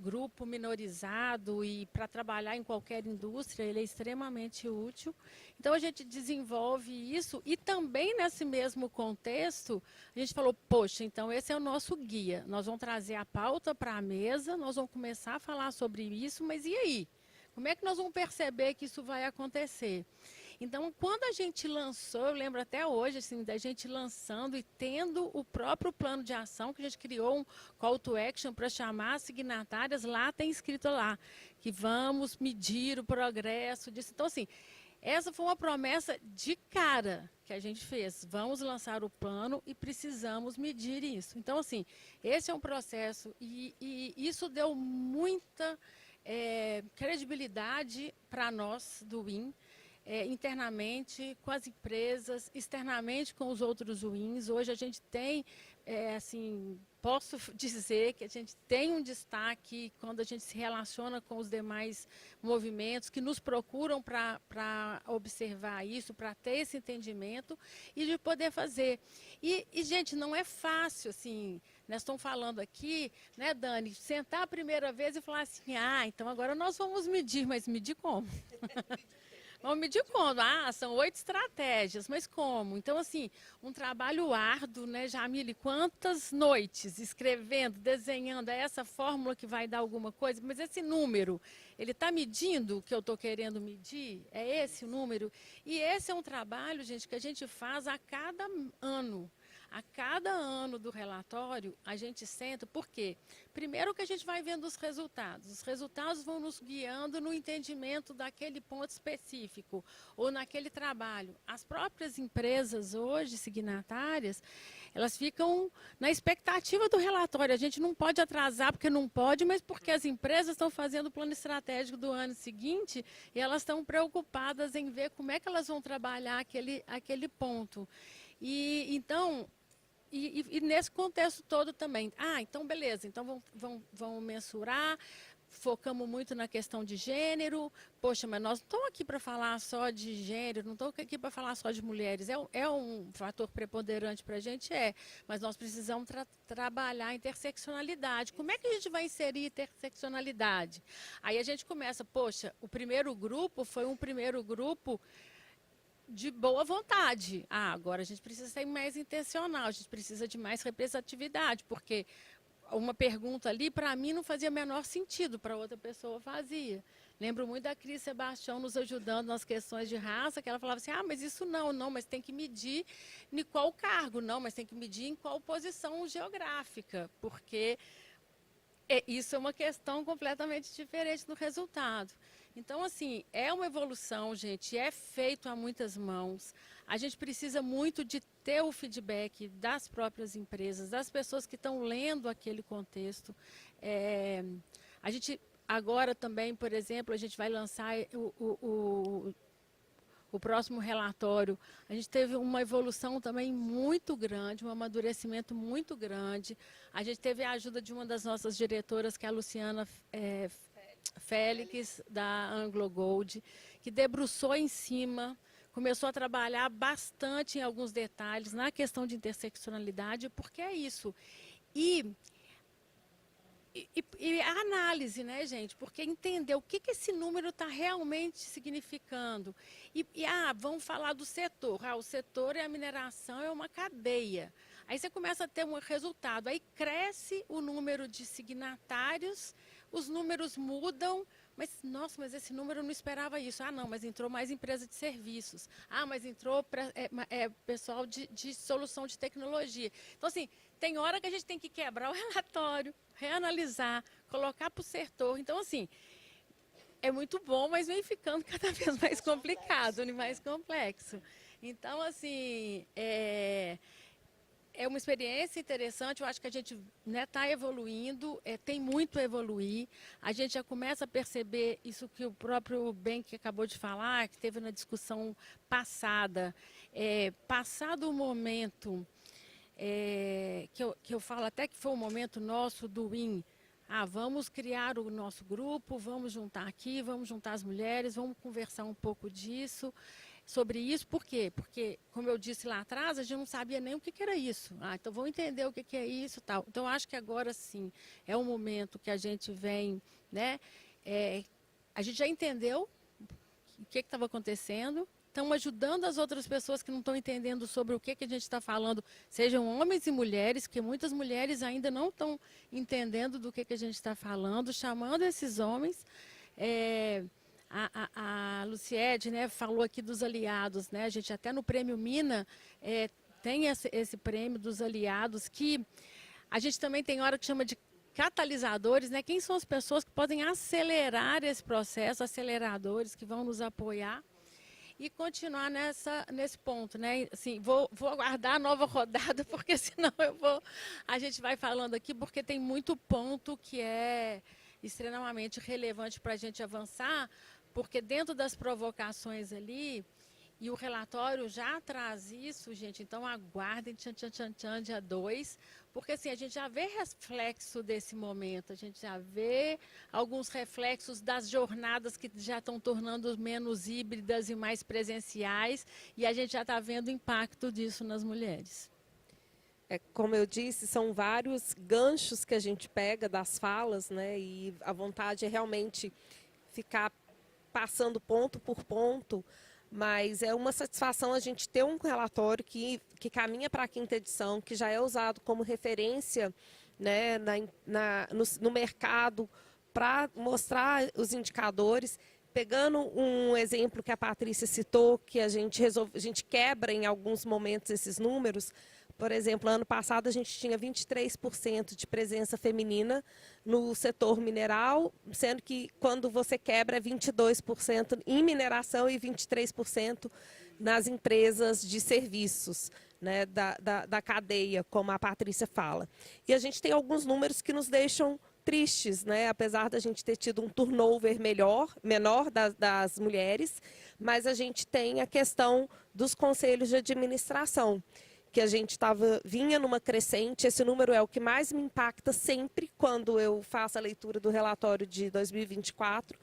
grupo minorizado e para trabalhar em qualquer indústria. Ele é extremamente útil. Então, a gente desenvolve isso e também nesse mesmo contexto, a gente falou, poxa, então esse é o nosso guia. Nós vamos trazer a pauta para a mesa, nós vamos começar a falar sobre isso, mas e aí? Como é que nós vamos perceber que isso vai acontecer? Então, quando a gente lançou, eu lembro até hoje, assim, da gente lançando e tendo o próprio plano de ação, que a gente criou um call to action para chamar as signatárias, lá tem escrito lá, que vamos medir o progresso disso. Então, assim, essa foi uma promessa de cara que a gente fez. Vamos lançar o plano e precisamos medir isso. Então, assim, esse é um processo e isso deu muita credibilidade para nós do WIN, internamente com as empresas, externamente com os outros WINs. Hoje a gente tem, assim, posso dizer que a gente tem um destaque quando a gente se relaciona com os demais movimentos que nos procuram para observar isso, para ter esse entendimento e de poder fazer. E, gente, não é fácil, assim, nós estamos falando aqui, né, Dani, sentar a primeira vez e falar assim, então agora nós vamos medir, mas medir como? Vamos medir como? São 8 estratégias, mas como? Então, assim, um trabalho árduo, né, Jamile? Quantas noites escrevendo, desenhando, é essa fórmula que vai dar alguma coisa? Mas esse número, ele está medindo o que eu estou querendo medir? É esse o número? E esse é um trabalho, gente, que a gente faz a cada ano. A cada ano do relatório, a gente senta, por quê? Primeiro que a gente vai vendo os resultados vão nos guiando no entendimento daquele ponto específico, ou naquele trabalho. As próprias empresas hoje, signatárias, elas ficam na expectativa do relatório. A gente não pode atrasar porque não pode, mas porque as empresas estão fazendo o plano estratégico do ano seguinte e elas estão preocupadas em ver como é que elas vão trabalhar aquele ponto. E então... E nesse contexto todo também. Então beleza, então vão mensurar, focamos muito na questão de gênero. Poxa, mas nós não estamos aqui para falar só de gênero, não estamos aqui para falar só de mulheres. É um fator preponderante para a gente, mas nós precisamos trabalhar a interseccionalidade. Como é que a gente vai inserir interseccionalidade? Aí a gente começa, poxa, o primeiro grupo foi um primeiro grupo de boa vontade. Agora a gente precisa ser mais intencional, a gente precisa de mais representatividade, porque uma pergunta ali, para mim, não fazia menor sentido, para outra pessoa fazia. Lembro muito da Cris Sebastião nos ajudando nas questões de raça, que ela falava assim, mas isso não, mas tem que medir em qual cargo, não, mas tem que medir em qual posição geográfica, porque isso é uma questão completamente diferente do resultado. Então, assim, é uma evolução, gente, é feito a muitas mãos. A gente precisa muito de ter o feedback das próprias empresas, das pessoas que estão lendo aquele contexto. A gente, agora também, por exemplo, a gente vai lançar o próximo relatório. A gente teve uma evolução também muito grande, um amadurecimento muito grande. A gente teve a ajuda de uma das nossas diretoras, que é a Luciana Félix, da Anglo Gold, que debruçou em cima, começou a trabalhar bastante em alguns detalhes na questão de interseccionalidade, porque é isso. E a análise, né, gente? Porque entender o que esse número está realmente significando. Vamos falar do setor. O setor e a mineração é uma cadeia. Aí você começa a ter um resultado. Aí cresce o número de signatários, os números mudam, mas, nossa, mas esse número eu não esperava isso. Não, mas entrou mais empresa de serviços. Mas entrou pessoal de solução de tecnologia. Então, assim, tem hora que a gente tem que quebrar o relatório, reanalisar, colocar para o setor. Então, assim, é muito bom, mas vem ficando cada vez mais complicado, mais complexo. Então, assim, é uma experiência interessante, eu acho que a gente está evoluindo, tem muito a evoluir, a gente já começa a perceber isso que o próprio Benck acabou de falar, que teve na discussão passada, passado o momento, que eu falo até que foi o momento nosso do IN, vamos criar o nosso grupo, vamos juntar aqui, vamos juntar as mulheres, vamos conversar um pouco sobre isso. Por quê? Porque, como eu disse lá atrás, a gente não sabia nem o que era isso. Então vamos entender o que é isso e tal. Então, acho que agora sim é um momento que a gente vem, né? A gente já entendeu o que estava acontecendo, estamos ajudando as outras pessoas que não estão entendendo sobre o que a gente está falando, sejam homens e mulheres, que muitas mulheres ainda não estão entendendo do que a gente está falando, chamando esses homens. A Luciede, né, falou aqui dos aliados, né? A gente até no Prêmio Mina tem esse prêmio dos aliados, que a gente também tem hora que chama de catalisadores, né? Quem são as pessoas que podem acelerar esse processo, aceleradores que vão nos apoiar e continuar nesse ponto, né? Assim, vou aguardar a nova rodada, porque senão a gente vai falando aqui, porque tem muito ponto que é extremamente relevante para a gente avançar, porque dentro das provocações ali, e o relatório já traz isso, gente, então aguardem, dia 2, porque assim, a gente já vê reflexo desse momento, a gente já vê alguns reflexos das jornadas que já estão tornando menos híbridas e mais presenciais, e a gente já está vendo o impacto disso nas mulheres. Como eu disse, são vários ganchos que a gente pega das falas, né? E a vontade é realmente ficar passando ponto por ponto, mas é uma satisfação a gente ter um relatório que caminha para a 5ª edição, que já é usado como referência, né, no mercado para mostrar os indicadores. Pegando um exemplo que a Patrícia citou, que a gente quebra em alguns momentos esses números. Por exemplo, ano passado a gente tinha 23% de presença feminina no setor mineral, sendo que quando você quebra é 22% em mineração e 23% nas empresas de serviços, né, da cadeia, como a Patrícia fala. E a gente tem alguns números que nos deixam tristes, né? Apesar da gente ter tido um turnover menor das mulheres, mas a gente tem a questão dos conselhos de administração, que a gente vinha numa crescente. Esse número é o que mais me impacta sempre quando eu faço a leitura do relatório de 2024,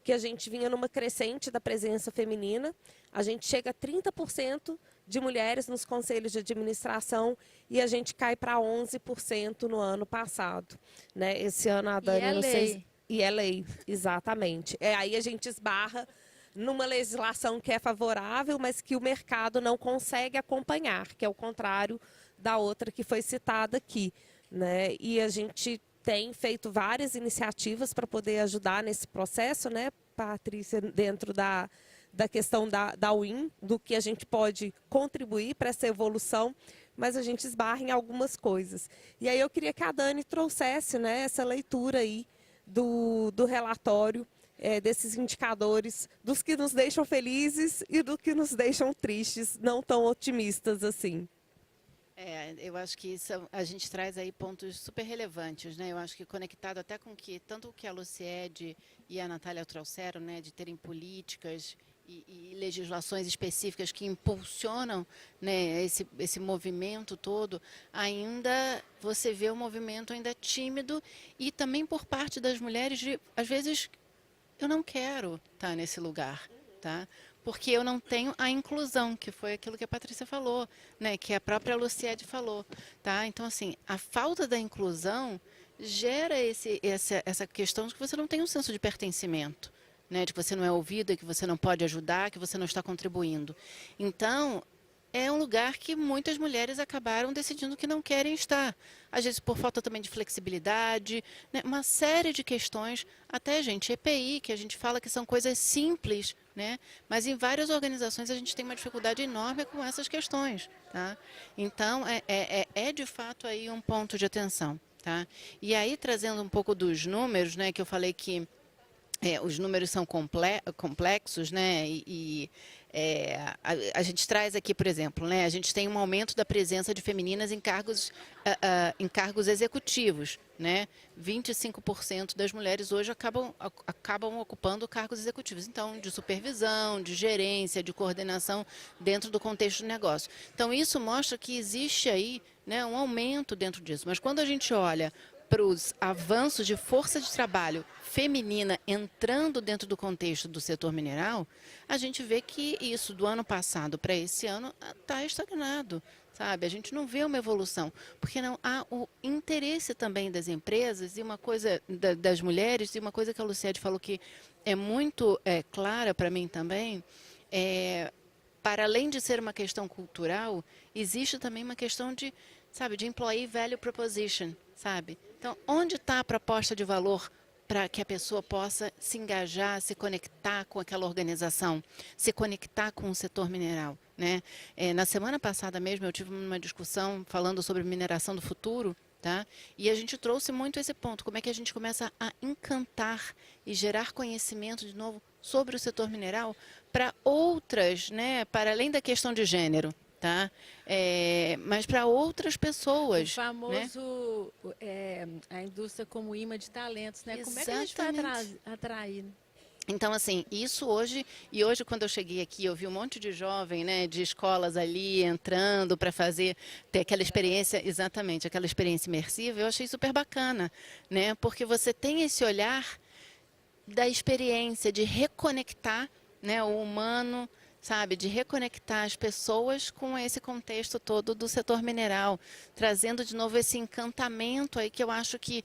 que a gente vinha numa crescente da presença feminina. A gente chega a 30% de mulheres nos conselhos de administração e a gente cai para 11% no ano passado, né? Esse ano a Dani, não sei, e é lei, exatamente. Aí a gente esbarra numa legislação que é favorável, mas que o mercado não consegue acompanhar, que é o contrário da outra que foi citada aqui, né? E a gente tem feito várias iniciativas para poder ajudar nesse processo, né, Patrícia, dentro da questão da UIN, do que a gente pode contribuir para essa evolução, mas a gente esbarra em algumas coisas. E aí eu queria que a Dani trouxesse, né, essa leitura aí do relatório, desses indicadores, dos que nos deixam felizes e do que nos deixam tristes, não tão otimistas assim. Eu acho que a gente traz aí pontos super relevantes, né? Eu acho que conectado até com tanto o que a Luciede e a Natália trouxeram, né, de terem políticas e legislações específicas que impulsionam, né, esse movimento todo, ainda você vê o movimento ainda tímido, e também por parte das mulheres às vezes, eu não quero estar nesse lugar, tá? Porque eu não tenho a inclusão, que foi aquilo que a Patrícia falou, né, que a própria Luciede falou, tá? Então, assim, a falta da inclusão gera essa questão de que você não tem um senso de pertencimento, né, de que você não é ouvida, que você não pode ajudar, que você não está contribuindo. Então, é um lugar que muitas mulheres acabaram decidindo que não querem estar. Às vezes por falta também de flexibilidade, né? Uma série de questões, até, gente, EPI, que a gente fala que são coisas simples, né? Mas em várias organizações a gente tem uma dificuldade enorme com essas questões, tá? Então, é de fato aí um ponto de atenção, tá? E aí, trazendo um pouco dos números, né, que eu falei que os números são complexos, né? A gente traz aqui, por exemplo, né? A gente tem um aumento da presença de femininas em cargos executivos, né? 25% das mulheres hoje acabam ocupando cargos executivos, então de supervisão, de gerência, de coordenação dentro do contexto do negócio. Então isso mostra que existe aí, né, um aumento dentro disso. Mas quando a gente olha para os avanços de força de trabalho feminina entrando dentro do contexto do setor mineral, a gente vê que isso do ano passado para esse ano está estagnado, sabe? A gente não vê uma evolução, porque não há o interesse também das empresas e uma coisa das mulheres, e uma coisa que a Luciede falou que é muito clara para mim também, para além de ser uma questão cultural, existe também uma questão de, sabe, de employee value proposition, sabe? Então, onde está a proposta de valor para que a pessoa possa se engajar, se conectar com aquela organização, se conectar com o setor mineral, né? Na semana passada mesmo eu tive uma discussão falando sobre mineração do futuro, tá? E a gente trouxe muito esse ponto, como é que a gente começa a encantar e gerar conhecimento de novo sobre o setor mineral para outras, né? Para além da questão de gênero. Tá? Mas para outras pessoas. O famoso, a indústria como imã de talentos, né? Como é que a gente vai atrair? Né? Então, assim, isso hoje, e hoje quando eu cheguei aqui, eu vi um monte de jovem, né, de escolas ali entrando para ter aquela experiência, exatamente, aquela experiência imersiva, eu achei super bacana, né? Porque você tem esse olhar da experiência, de reconectar, né, o humano, sabe, de reconectar as pessoas com esse contexto todo do setor mineral, trazendo de novo esse encantamento aí que eu acho que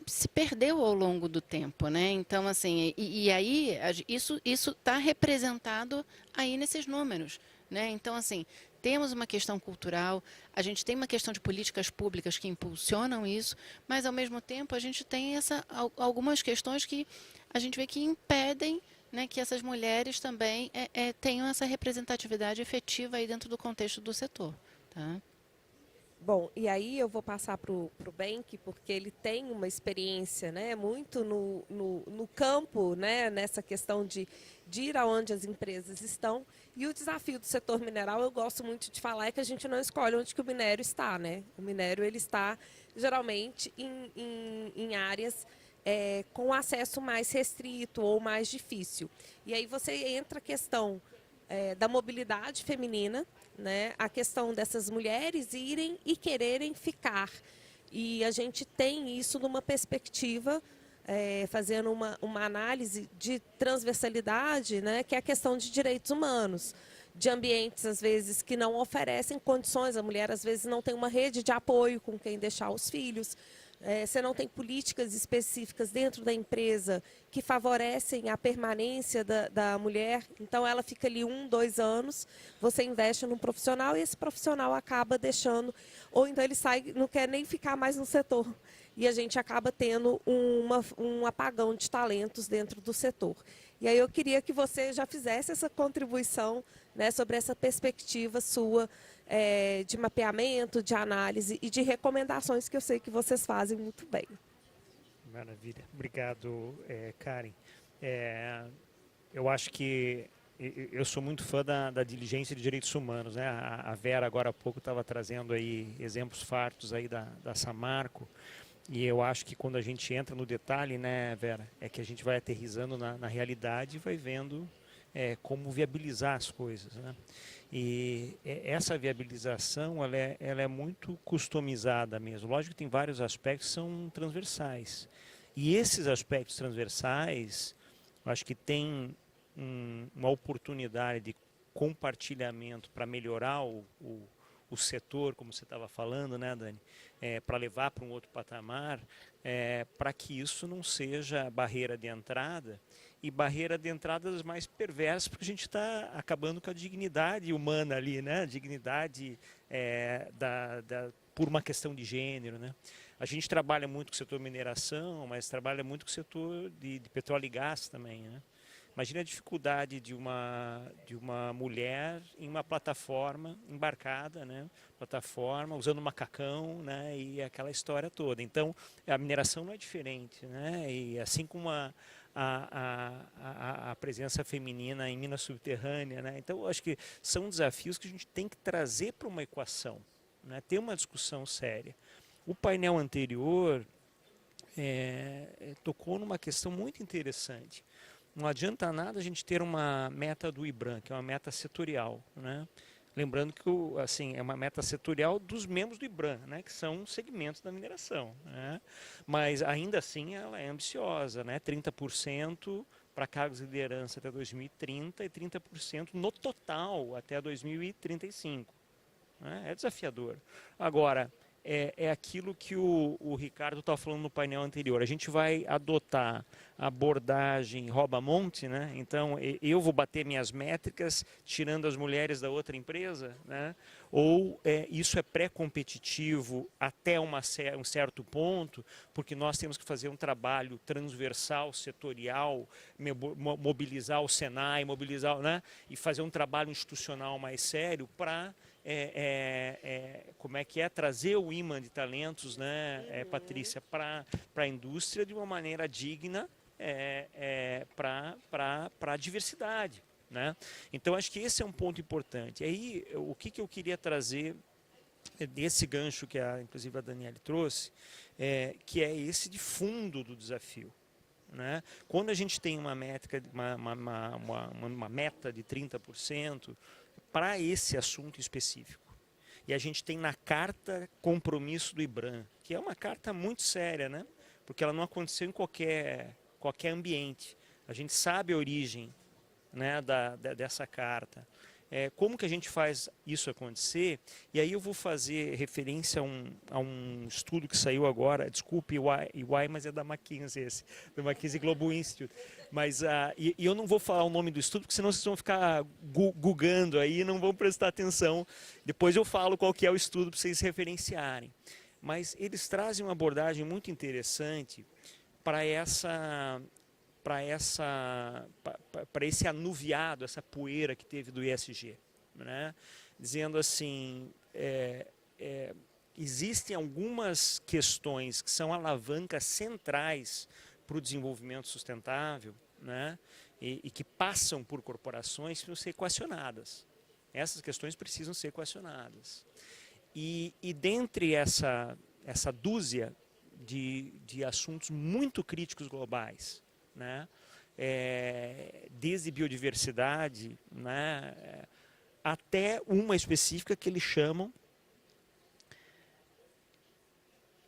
se perdeu ao longo do tempo, né? Então, assim, e aí isso está representado aí nesses números, né? Então, assim, temos uma questão cultural, a gente tem uma questão de políticas públicas que impulsionam isso, mas ao mesmo tempo a gente tem algumas questões que a gente vê que impedem, né, que essas mulheres também tenham essa representatividade efetiva aí dentro do contexto do setor. Tá? Bom, e aí eu vou passar para o Benck, porque ele tem uma experiência, né, muito no campo, né, nessa questão de ir aonde as empresas estão. E o desafio do setor mineral, eu gosto muito de falar, é que a gente não escolhe onde que o minério está. Né? O minério ele está geralmente em áreas com acesso mais restrito ou mais difícil. E aí você entra a questão da mobilidade feminina, né? A questão dessas mulheres irem e quererem ficar. E a gente tem isso numa perspectiva, fazendo uma análise de transversalidade, né? Que é a questão de direitos humanos, de ambientes, às vezes, que não oferecem condições. A mulher, às vezes, não tem uma rede de apoio com quem deixar os filhos. Você não tem políticas específicas dentro da empresa que favorecem a permanência da mulher. Então, ela fica ali 1, 2 anos, você investe num profissional e esse profissional acaba deixando, ou então ele sai, não quer nem ficar mais no setor. E a gente acaba tendo um apagão de talentos dentro do setor. E aí eu queria que você já fizesse essa contribuição, né, sobre essa perspectiva sua, de mapeamento, de análise e de recomendações que eu sei que vocês fazem muito bem. Maravilha. Obrigado, Karen. Eu acho que eu sou muito fã da diligência de direitos humanos. Né? A Vera, agora há pouco, estava trazendo aí exemplos fartos aí da Samarco. E eu acho que quando a gente entra no detalhe, né, Vera, é que a gente vai aterrissando na realidade e vai vendo como viabilizar as coisas. Né? E essa viabilização ela é muito customizada mesmo. Lógico que tem vários aspectos que são transversais. E esses aspectos transversais, eu acho que tem uma oportunidade de compartilhamento para melhorar o setor, como você estava falando, né, Dani? Para levar para um outro patamar, para que isso não seja barreira de entrada, e barreira de entrada das mais perversas, porque a gente está acabando com a dignidade humana ali, né? A dignidade por uma questão de gênero, né? A gente trabalha muito com o setor mineração, mas trabalha muito com o setor de petróleo e gás também, né? Imagina a dificuldade de uma mulher em uma plataforma embarcada, né? Plataforma, usando um macacão, né? E aquela história toda. Então, a mineração não é diferente, né? E assim como a presença feminina em mina subterrânea, né? Então, eu acho que são desafios que a gente tem que trazer para uma equação, né? Ter uma discussão séria. O painel anterior tocou numa questão muito interessante. Não adianta nada a gente ter uma meta do IBRAM, que é uma meta setorial, né? Lembrando que assim, é uma meta setorial dos membros do IBRAM, né, que são segmentos da mineração, né? Mas ainda assim ela é ambiciosa, né? 30% para cargos de liderança até 2030 e 30% no total até 2035. Né? É desafiador. Agora, é aquilo que o Ricardo estava falando no painel anterior. A gente vai adotar a abordagem rouba-monte, né? Então, eu vou bater minhas métricas tirando as mulheres da outra empresa, né? Ou isso é pré-competitivo até um certo ponto, porque nós temos que fazer um trabalho transversal, setorial, mobilizar o Senai, né? E fazer um trabalho institucional mais sério para como é que trazer o imã de talentos, né, Patrícia, para a indústria de uma maneira digna para a diversidade, né? Então acho que esse é um ponto importante. Aí o que eu queria trazer desse gancho que inclusive a Daniele trouxe, que é esse de fundo do desafio. Né? Quando a gente tem uma métrica, uma meta de 30%, para esse assunto específico. E a gente tem na carta compromisso do IBRAM, que é uma carta muito séria, né? Porque ela não aconteceu em qualquer ambiente. A gente sabe a origem, né, dessa carta. Como que a gente faz isso acontecer? E aí eu vou fazer referência a um estudo que saiu agora, desculpe, EY, mas é da McKinsey esse, do McKinsey Global Institute. Mas e eu não vou falar o nome do estudo, porque senão vocês vão ficar googando aí e não vão prestar atenção. Depois eu falo qual que é o estudo para vocês referenciarem. Mas eles trazem uma abordagem muito interessante para esse anuviado, essa poeira que teve do ESG, né? Dizendo assim, existem algumas questões que são alavancas centrais para o desenvolvimento sustentável, né? E que passam por corporações que precisam ser equacionadas. Essas questões precisam ser equacionadas. E dentre essa dúzia de assuntos muito críticos globais, né? Desde biodiversidade, né, até uma específica que eles chamam,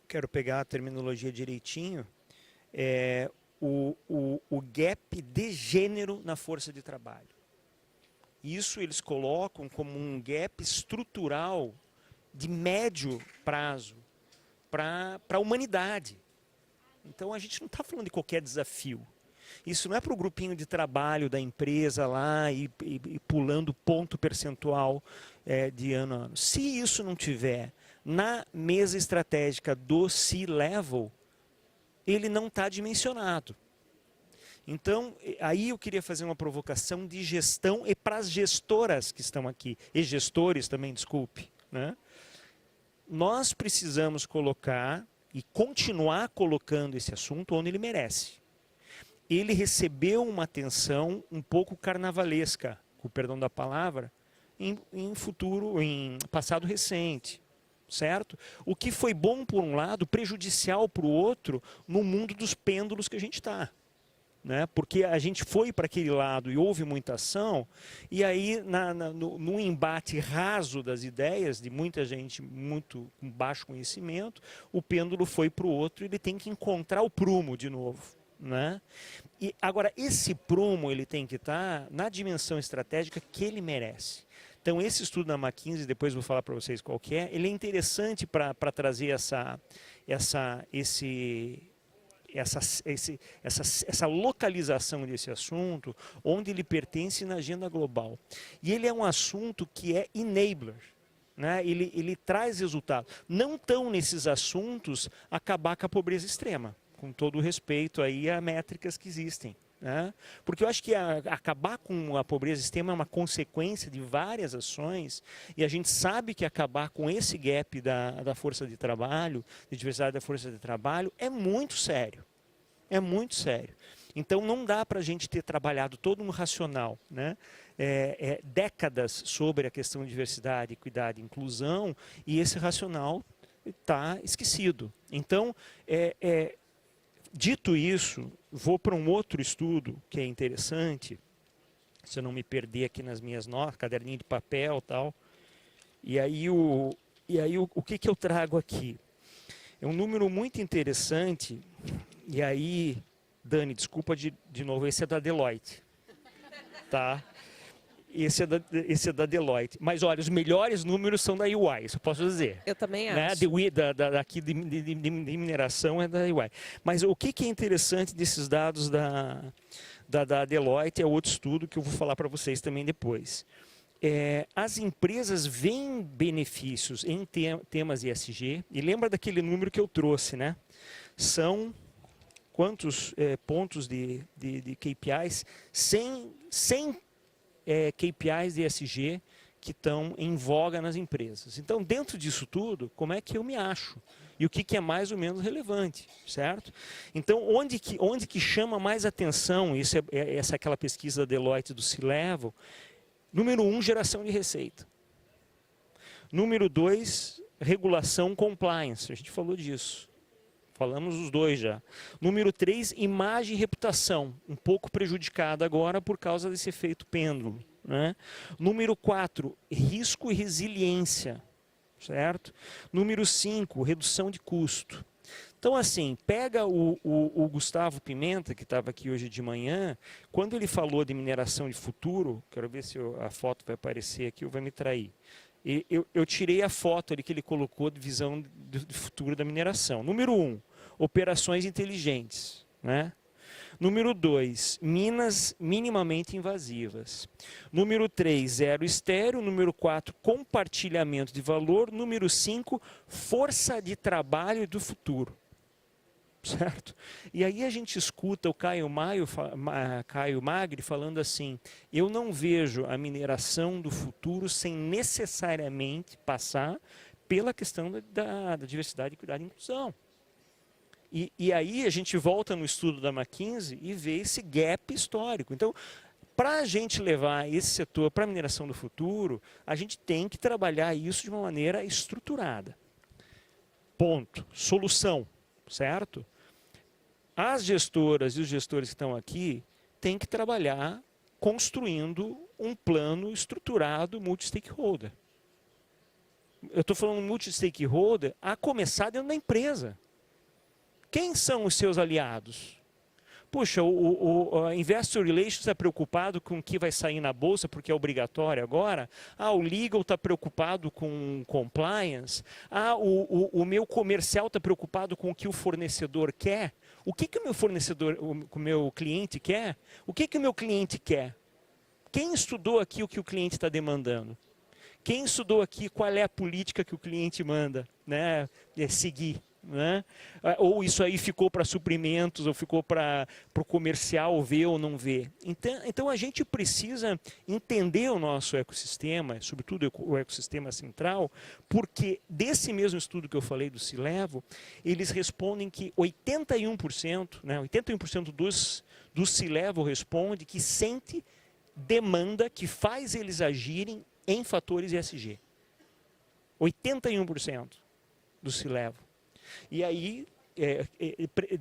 quero pegar a terminologia direitinho, o gap de gênero na força de trabalho. Isso eles colocam como um gap estrutural de médio prazo para a humanidade. Então a gente não está falando de qualquer desafio. Isso não é para o grupinho de trabalho da empresa lá e pulando ponto percentual de ano a ano. Se isso não tiver na mesa estratégica do C-Level, ele não está dimensionado. Então, aí eu queria fazer uma provocação de gestão e para as gestoras que estão aqui, e gestores também, desculpe, né? Nós precisamos colocar e continuar colocando esse assunto onde ele merece. Ele recebeu uma atenção um pouco carnavalesca, com o perdão da palavra, em passado recente, certo? O que foi bom por um lado, prejudicial para o outro, no mundo dos pêndulos que a gente está. Né? Porque a gente foi para aquele lado e houve muita ação, e aí no embate raso das ideias, de muita gente muito com baixo conhecimento, o pêndulo foi para o outro e ele tem que encontrar o prumo de novo. Né? E agora, esse prumo ele tem que estar na dimensão estratégica que ele merece. Então, esse estudo da McKinsey, depois vou falar para vocês qual que é, ele é interessante para trazer essa localização desse assunto, onde ele pertence na agenda global. E ele é um assunto que é enabler, né? Ele traz resultado. Não tão nesses assuntos acabar com a pobreza extrema, com todo o respeito aí a métricas que existem. Né? Porque eu acho que acabar com a pobreza extrema é uma consequência de várias ações, e a gente sabe que acabar com esse gap da força de trabalho, de diversidade da força de trabalho, é muito sério. É muito sério. Então não dá para a gente ter trabalhado todo um racional, né? Décadas sobre a questão de diversidade, equidade e inclusão, e esse racional está esquecido. Então, dito isso, vou para um outro estudo que é interessante, se eu não me perder aqui nas minhas notas, caderninho de papel e tal. E aí o que eu trago aqui? É um número muito interessante, e aí, Dani, desculpa de novo, esse é da Deloitte, tá? Esse é da Deloitte. Mas olha, os melhores números são da UI, isso eu posso dizer. Eu também Né? acho. Aqui de mineração é da UI. Mas o que é interessante desses dados da Deloitte é outro estudo que eu vou falar para vocês também depois. As empresas veem benefícios em temas ESG, e lembra daquele número que eu trouxe, né? São quantos pontos de KPIs? 100 KPIs de ESG que estão em voga nas empresas. Então, dentro disso tudo, como é que eu me acho? E o que é mais ou menos relevante, certo? Então, onde que chama mais atenção, essa é aquela pesquisa da Deloitte do C-Level, número 1, geração de receita. Número 2, regulação compliance, a gente falou disso. Falamos os dois já. Número 3, imagem e reputação, um pouco prejudicada agora por causa desse efeito pêndulo, né? Número 4, risco e resiliência, certo? Número 5, redução de custo. Então, assim, pega o Gustavo Pimenta, que estava aqui hoje de manhã, quando ele falou de mineração de futuro, quero ver se a foto vai aparecer aqui ou vai me trair. Eu tirei a foto ali que ele colocou de visão do futuro da mineração. Número 1, operações inteligentes, né? Número 2, minas minimamente invasivas. Número 3, zero estéreo. Número 4, compartilhamento de valor. Número 5, força de trabalho do futuro. Certo? E aí a gente escuta o Caio Magri falando assim, eu não vejo a mineração do futuro sem necessariamente passar pela questão da diversidade, equidade e inclusão. E aí a gente volta no estudo da McKinsey e vê esse gap histórico. Então, para a gente levar esse setor para a mineração do futuro, a gente tem que trabalhar isso de uma maneira estruturada. Ponto. Solução, certo? As gestoras e os gestores que estão aqui têm que trabalhar construindo um plano estruturado multi-stakeholder. Eu estou falando multi-stakeholder a começar dentro da empresa. Quem são os seus aliados? Puxa, o Investor Relations está preocupado com o que vai sair na bolsa, porque é obrigatório agora. O Legal está preocupado com compliance. O meu comercial está preocupado com o que o fornecedor quer. O que o meu fornecedor, o meu cliente quer? O que o meu cliente quer? Quem estudou aqui o que o cliente está demandando? Quem estudou aqui qual é a política que o cliente manda, né, seguir? Né? Ou isso aí ficou para suprimentos, ou ficou para o comercial ver ou não ver. Então a gente precisa entender o nosso ecossistema, sobretudo o ecossistema central, porque desse mesmo estudo que eu falei do C-Level, eles respondem que 81%, né, 81% dos C-Level responde que sente demanda que faz eles agirem em fatores ESG. 81% do C-Level. E aí,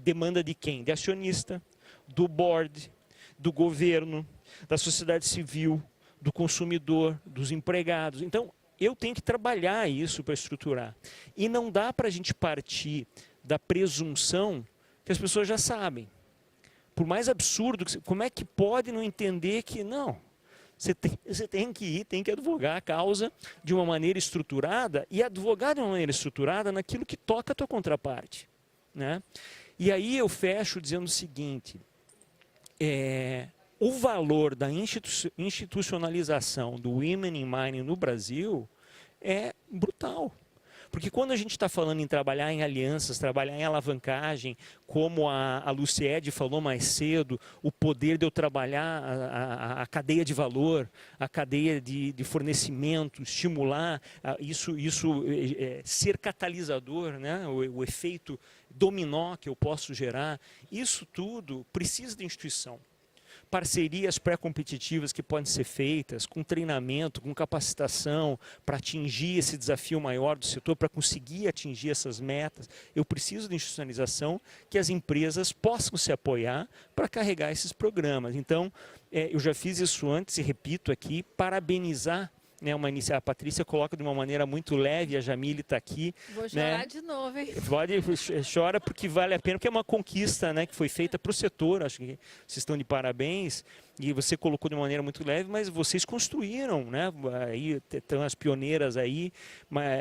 demanda de quem? De acionista, do board, do governo, da sociedade civil, do consumidor, dos empregados. Então, eu tenho que trabalhar isso para estruturar. E não dá para a gente partir da presunção que as pessoas já sabem. Por mais absurdo, como é que pode não entender que não? Você tem que advogar a causa de uma maneira estruturada e advogar de uma maneira estruturada naquilo que toca a tua contraparte, né? E aí eu fecho dizendo o seguinte, o valor da institucionalização do Women in Mining no Brasil é brutal. Porque quando a gente está falando em trabalhar em alianças, trabalhar em alavancagem, como a Luciede falou mais cedo, o poder de eu trabalhar a cadeia de valor, a cadeia de fornecimento, estimular isso ser catalisador, né? O efeito dominó que eu posso gerar, isso tudo precisa de instituição. Parcerias pré-competitivas que podem ser feitas, com treinamento, com capacitação, para atingir esse desafio maior do setor, para conseguir atingir essas metas. Eu preciso de institucionalização que as empresas possam se apoiar para carregar esses programas. Então, eu já fiz isso antes e repito aqui, parabenizar, né, uma iniciativa. A Patrícia coloca de uma maneira muito leve, a Jamile está aqui. Vou chorar de novo, hein? Chora porque vale a pena, porque é uma conquista, né, que foi feita para o setor. Acho que vocês estão de parabéns. E você colocou de uma maneira muito leve, mas vocês construíram, né? Aí estão as pioneiras aí,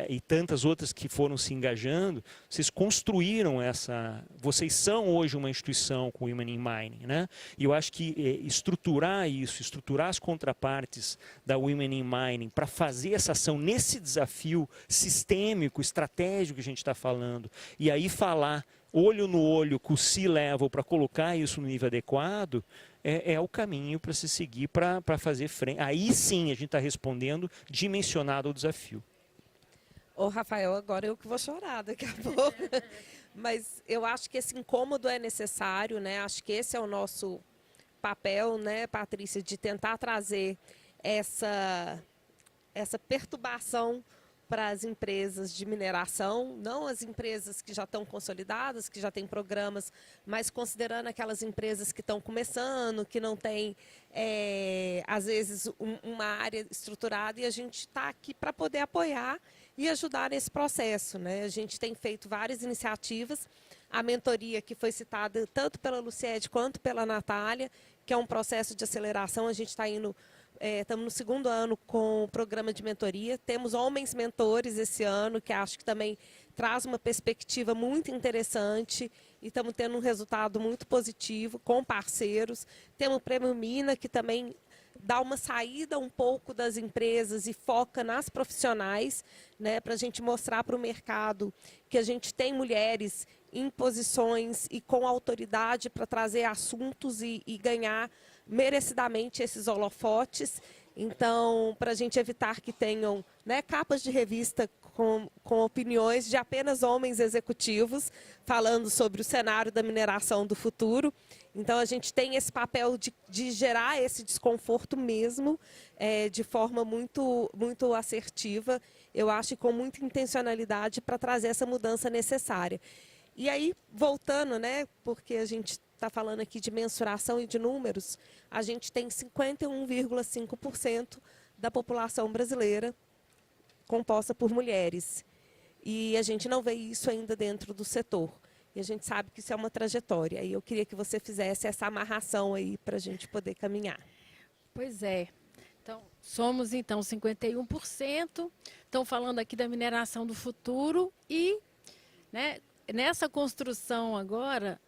e tantas outras que foram se engajando. Vocês construíram essa. Vocês são hoje uma instituição com Women in Mining, né? E eu acho que estruturar isso, estruturar as contrapartes da Women in Mining para fazer essa ação nesse desafio sistêmico, estratégico que a gente está falando, e aí falar olho no olho com o C-Level para colocar isso no nível adequado, é o caminho para se seguir para fazer frente. Aí sim a gente está respondendo dimensionado ao desafio. Ô, Rafael, agora eu que vou chorar daqui a pouco. Mas eu acho que esse incômodo é necessário, né? Acho que esse é o nosso papel, né, Patrícia, de tentar trazer essa perturbação para as empresas de mineração, não as empresas que já estão consolidadas, que já têm programas, mas considerando aquelas empresas que estão começando, que não têm, às vezes, uma área estruturada, e a gente está aqui para poder apoiar e ajudar nesse processo, né? A gente tem feito várias iniciativas, a mentoria que foi citada tanto pela Luciede quanto pela Natália, que é um processo de aceleração, a gente está indo... Estamos no 2º ano com o programa de mentoria. Temos homens mentores esse ano, que acho que também traz uma perspectiva muito interessante. E estamos tendo um resultado muito positivo com parceiros. Temos o Prêmio Mina, que também dá uma saída um pouco das empresas e foca nas profissionais, né, para a gente mostrar para o mercado que a gente tem mulheres em posições e com autoridade para trazer assuntos e ganhar merecidamente esses holofotes. Então, para a gente evitar que tenham, né, capas de revista com opiniões de apenas homens executivos falando sobre o cenário da mineração do futuro. Então, a gente tem esse papel de gerar esse desconforto mesmo, de forma muito, muito assertiva, eu acho, com muita intencionalidade para trazer essa mudança necessária. E aí, voltando, né, porque a gente está falando aqui de mensuração e de números, a gente tem 51,5% da população brasileira composta por mulheres. E a gente não vê isso ainda dentro do setor. E a gente sabe que isso é uma trajetória. E eu queria que você fizesse essa amarração aí para a gente poder caminhar. Pois é. Então, somos, 51%. Estão falando aqui da mineração do futuro e, né, nessa construção agora,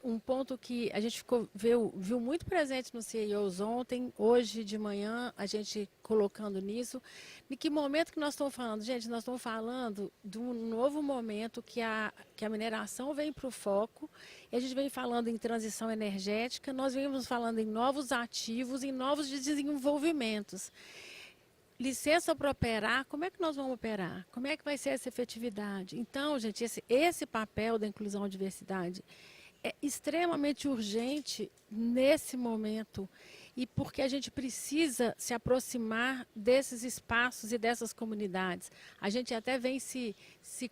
um ponto que a gente viu muito presente no CEOs ontem, hoje de manhã, a gente colocando nisso. De que momento que nós estamos falando? Gente, nós estamos falando de um novo momento que a mineração vem para o foco, e a gente vem falando em transição energética, nós vemos falando em novos ativos, em novos desenvolvimentos. Licença para operar, como é que nós vamos operar? Como é que vai ser essa efetividade? Então, gente, esse papel da inclusão e diversidade é extremamente urgente nesse momento, e porque a gente precisa se aproximar desses espaços e dessas comunidades. A gente até vem se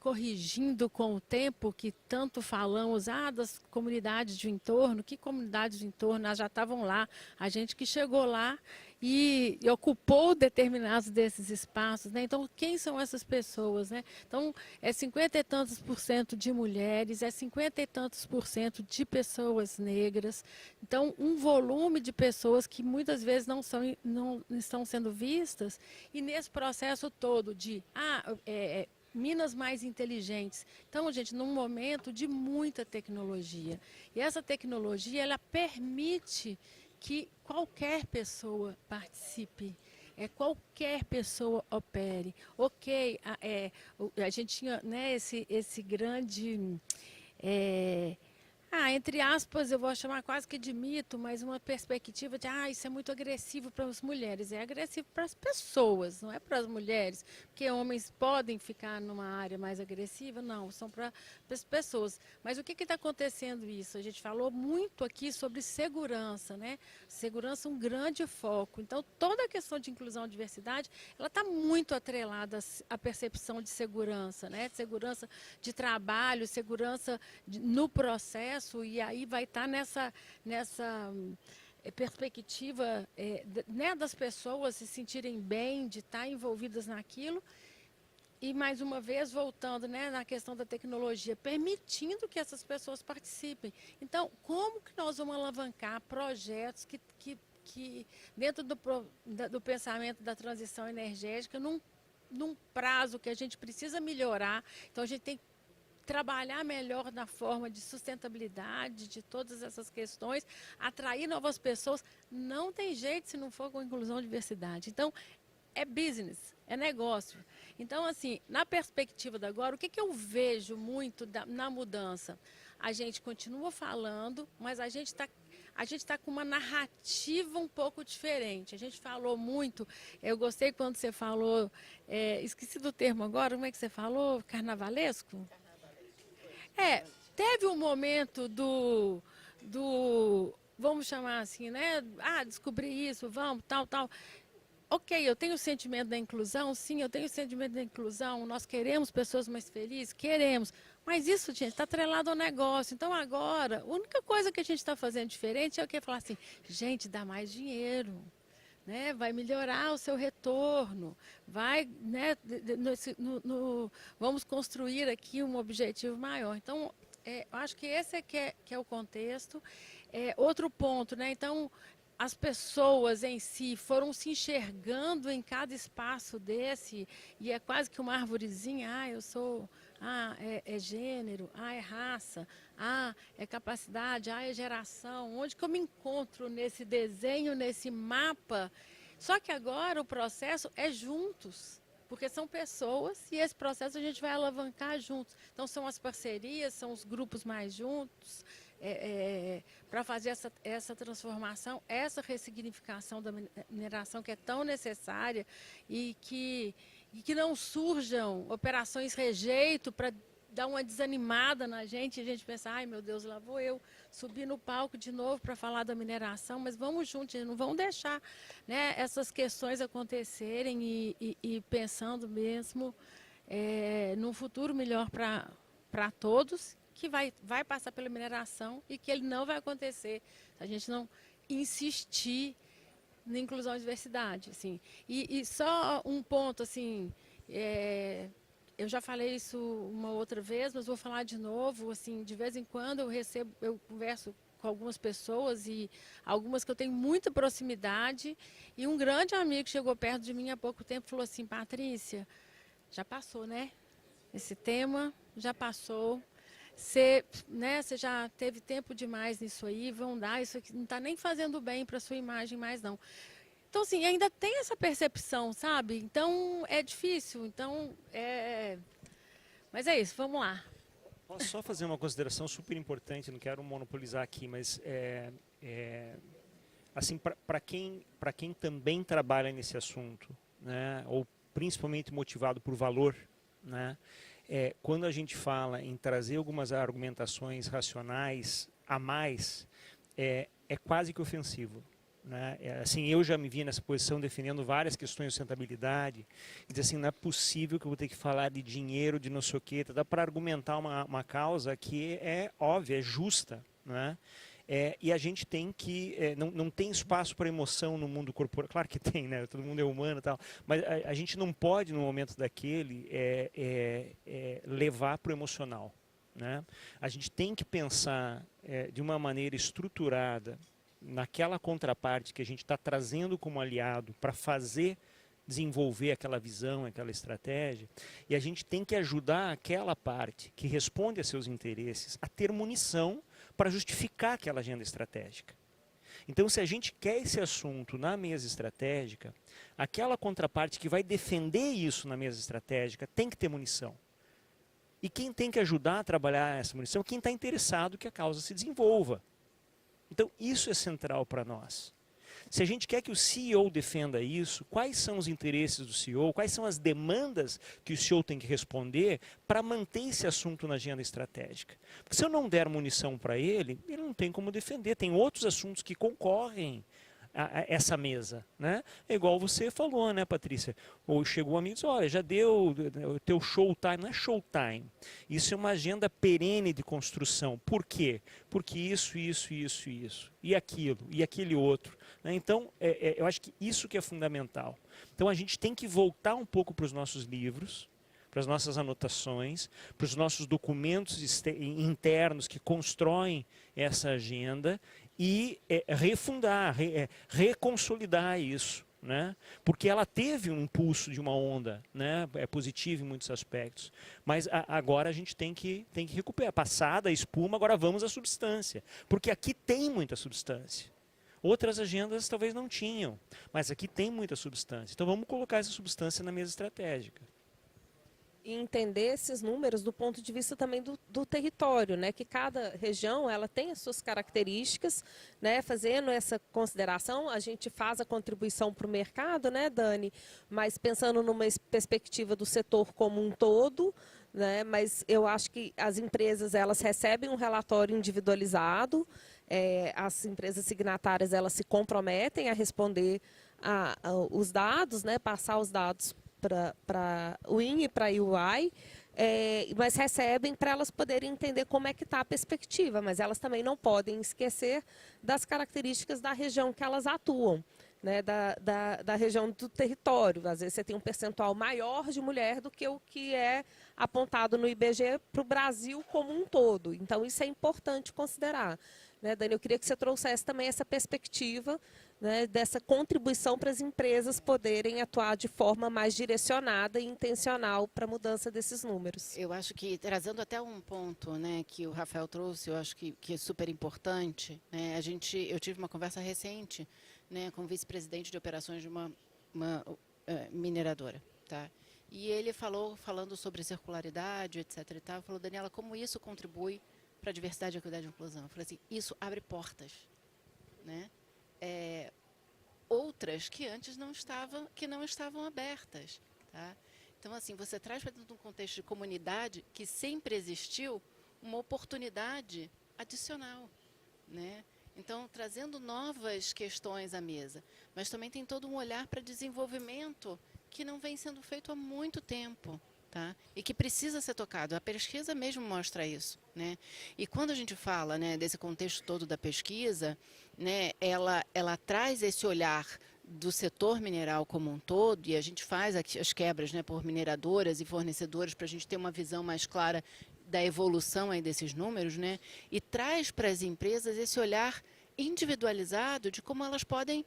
corrigindo com o tempo, que tanto falamos das comunidades de entorno. Que comunidades de entorno? Elas já estavam lá, a gente que chegou lá e ocupou determinados desses espaços, né? Então, quem são essas pessoas, né? Então, 50 e tantos % de mulheres, 50 e tantos % de pessoas negras. Então, um volume de pessoas que muitas vezes não estão sendo vistas, e nesse processo todo de minas mais inteligentes. Então, gente, num momento de muita tecnologia. E essa tecnologia, ela permite que qualquer pessoa participe, qualquer pessoa opere. Ok, a gente tinha, né, esse grande... Entre aspas, eu vou chamar quase que de mito, mas uma perspectiva de, isso é muito agressivo para as mulheres. É agressivo para as pessoas, não é para as mulheres. Porque homens podem ficar numa área mais agressiva, não, são para as pessoas. Mas o que está acontecendo isso? A gente falou muito aqui sobre segurança, né? Segurança é um grande foco. Então, toda a questão de inclusão e diversidade, ela está muito atrelada à percepção de segurança, né? Segurança de trabalho, segurança no processo, e aí vai estar nessa perspectiva né, das pessoas se sentirem bem, de estar envolvidas naquilo. E, mais uma vez, voltando, né, na questão da tecnologia, permitindo que essas pessoas participem. Então, como que nós vamos alavancar projetos que dentro do pensamento da transição energética, num prazo que a gente precisa melhorar, então a gente tem que trabalhar melhor na forma de sustentabilidade, de todas essas questões, atrair novas pessoas. Não tem jeito se não for com inclusão e diversidade. Então, é business, é negócio. Então, assim, na perspectiva de agora, o que eu vejo muito na mudança? A gente continua falando, mas a gente está com uma narrativa um pouco diferente. A gente falou muito, eu gostei quando você falou, esqueci do termo agora, como é que você falou? Carnavalesco? Teve um momento vamos chamar assim, né? Descobri isso, vamos, tal. Ok, eu tenho o sentimento da inclusão, sim, eu tenho o sentimento da inclusão, nós queremos pessoas mais felizes, queremos. Mas isso, gente, está atrelado ao negócio. Então, agora, a única coisa que a gente está fazendo diferente é o que? Falar assim, gente, dá mais dinheiro. Né, vai melhorar o seu retorno, vai, né, vamos construir aqui um objetivo maior. Então, acho que esse que é o contexto. Outro ponto, né, então, as pessoas em si foram se enxergando em cada espaço desse, e é quase que uma arvorezinha, eu sou... é gênero, é raça, é capacidade, é geração. Onde que eu me encontro nesse desenho, nesse mapa? Só que agora o processo é juntos, porque são pessoas e esse processo a gente vai alavancar juntos. Então são as parcerias, são os grupos mais juntos, para fazer essa transformação, essa ressignificação da mineração que é tão necessária e que não surjam operações rejeito para dar uma desanimada na gente e a gente pensa, ai meu Deus, lá vou eu subir no palco de novo para falar da mineração, mas vamos juntos, não vamos deixar, né, essas questões acontecerem e pensando mesmo num futuro melhor para todos, que vai passar pela mineração e que ele não vai acontecer se a gente não insistir na inclusão e diversidade, assim. E só um ponto, assim, eu já falei isso uma outra vez, mas vou falar de novo, assim, de vez em quando eu converso com algumas pessoas e algumas que eu tenho muita proximidade, e um grande amigo chegou perto de mim há pouco tempo e falou assim, Patrícia, já passou, né? Esse tema já passou. Você já teve tempo demais nisso aí, vão dar, isso aqui não está nem fazendo bem para a sua imagem mais não. Então, assim, ainda tem essa percepção, sabe? Então, é difícil, mas é isso, vamos lá. Posso só fazer uma consideração super importante, não quero monopolizar aqui, mas assim, para quem também trabalha nesse assunto, né, ou principalmente motivado por valor, né, quando a gente fala em trazer algumas argumentações racionais a mais, é quase que ofensivo. Né? Assim, eu já me vi nessa posição defendendo várias questões de sustentabilidade e dizer assim, não é possível que eu vou ter que falar de dinheiro, de não sei o que, dá para argumentar uma causa que é óbvia, é justa, né? E a gente tem que, não tem espaço para emoção no mundo corporativo, claro que tem, né? Todo mundo é humano e tal, mas a gente não pode, no momento daquele, levar para o emocional, né? A gente tem que pensar de uma maneira estruturada naquela contraparte que a gente está trazendo como aliado para desenvolver aquela visão, aquela estratégia, e a gente tem que ajudar aquela parte que responde a seus interesses a ter munição para justificar aquela agenda estratégica. Então, se a gente quer esse assunto na mesa estratégica, aquela contraparte que vai defender isso na mesa estratégica tem que ter munição. E quem tem que ajudar a trabalhar essa munição é quem está interessado que a causa se desenvolva. Então, isso é central para nós. Se a gente quer que o CEO defenda isso, quais são os interesses do CEO, quais são as demandas que o CEO tem que responder para manter esse assunto na agenda estratégica? Porque se eu não der munição para ele, ele não tem como defender. Tem outros assuntos que concorrem a essa mesa, né? É igual você falou, né, Patrícia? Ou chegou um amigo e disse, olha, já deu o teu showtime. Não é showtime. Isso é uma agenda perene de construção. Por quê? Porque isso. E aquilo, e aquele outro. Né? Então, eu acho que isso que é fundamental. Então, a gente tem que voltar um pouco para os nossos livros, para as nossas anotações, para os nossos documentos internos que constroem essa agenda e refundar, reconsolidar isso, né? Porque ela teve um impulso de uma onda, né? É positivo em muitos aspectos, mas agora a gente tem que recuperar. Passada a espuma, agora vamos à substância, porque aqui tem muita substância. Outras agendas talvez não tinham, mas aqui tem muita substância. Então vamos colocar essa substância na mesa estratégica. E entender esses números do ponto de vista também do território, né? Que cada região ela tem as suas características, né? Fazendo essa consideração, a gente faz a contribuição para o mercado, né, Dani? Mas pensando numa perspectiva do setor como um todo, né? Mas eu acho que as empresas elas recebem um relatório individualizado, as empresas signatárias elas se comprometem a responder os dados, né? Passar os dados para o IN e para a UI, mas recebem para elas poderem entender como é que está a perspectiva, mas elas também não podem esquecer das características da região que elas atuam, né, da região do território. Às vezes você tem um percentual maior de mulher do que o que é apontado no IBGE para o Brasil como um todo. Então, isso é importante considerar. Né, Dani, eu queria que você trouxesse também essa perspectiva, né, dessa contribuição para as empresas poderem atuar de forma mais direcionada e intencional para a mudança desses números. Eu acho que, trazendo até um ponto, né, que o Rafael trouxe, eu acho que é super importante, né, eu tive uma conversa recente, né, com o vice-presidente de operações de uma mineradora, tá? E ele falando sobre circularidade, etc. e tal, falou, Daniela, como isso contribui para a diversidade, equidade e inclusão? Eu falei assim, isso abre portas, né? Outras que antes não estavam abertas, tá? Então, assim, você traz para dentro de um contexto de comunidade que sempre existiu uma oportunidade adicional, né? Então, trazendo novas questões à mesa, mas também tem todo um olhar para desenvolvimento que não vem sendo feito há muito tempo, tá? E que precisa ser tocado. A pesquisa mesmo mostra isso, né? E quando a gente fala, né, desse contexto todo da pesquisa, né, ela traz esse olhar do setor mineral como um todo, e a gente faz as quebras, né, por mineradoras e fornecedores para a gente ter uma visão mais clara da evolução aí desses números, né? E traz para as empresas esse olhar individualizado de como elas podem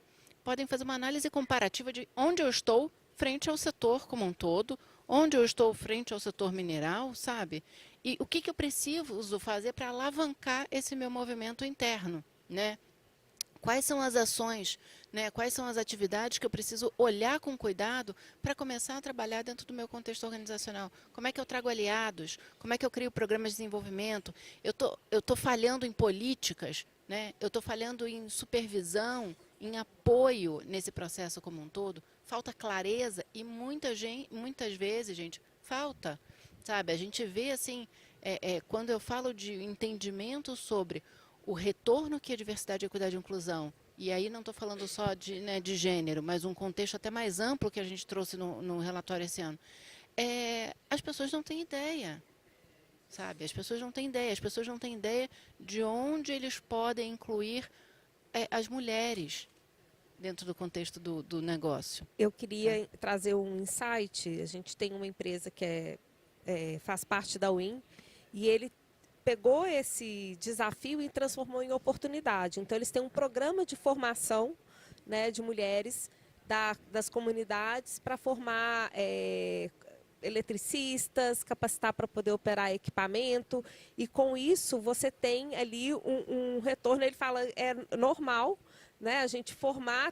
fazer uma análise comparativa de onde eu estou frente ao setor como um todo, onde eu estou frente ao setor mineral, sabe? E o que eu preciso fazer para alavancar esse meu movimento interno, né? Quais são as ações, né? Quais são as atividades que eu preciso olhar com cuidado para começar a trabalhar dentro do meu contexto organizacional? Como é que eu trago aliados? Como é que eu crio programas de desenvolvimento? Eu tô falhando em políticas, né? Eu estou falhando em supervisão, em apoio nesse processo como um todo. Falta clareza e muitas vezes, gente, falta, sabe? A gente vê assim, quando eu falo de entendimento sobre o retorno que a diversidade, equidade e inclusão, e aí não estou falando só de gênero, mas um contexto até mais amplo que a gente trouxe no relatório esse ano, as pessoas não têm ideia, sabe? As pessoas não têm ideia de onde eles podem incluir as mulheres dentro do contexto do negócio. Eu queria trazer um insight. A gente tem uma empresa que faz parte da UIN e ele pegou esse desafio e transformou em oportunidade. Então, eles têm um programa de formação, né, de mulheres das comunidades para formar eletricistas, capacitar para poder operar equipamento. E com isso, você tem ali um retorno. Ele fala, é normal, né, a gente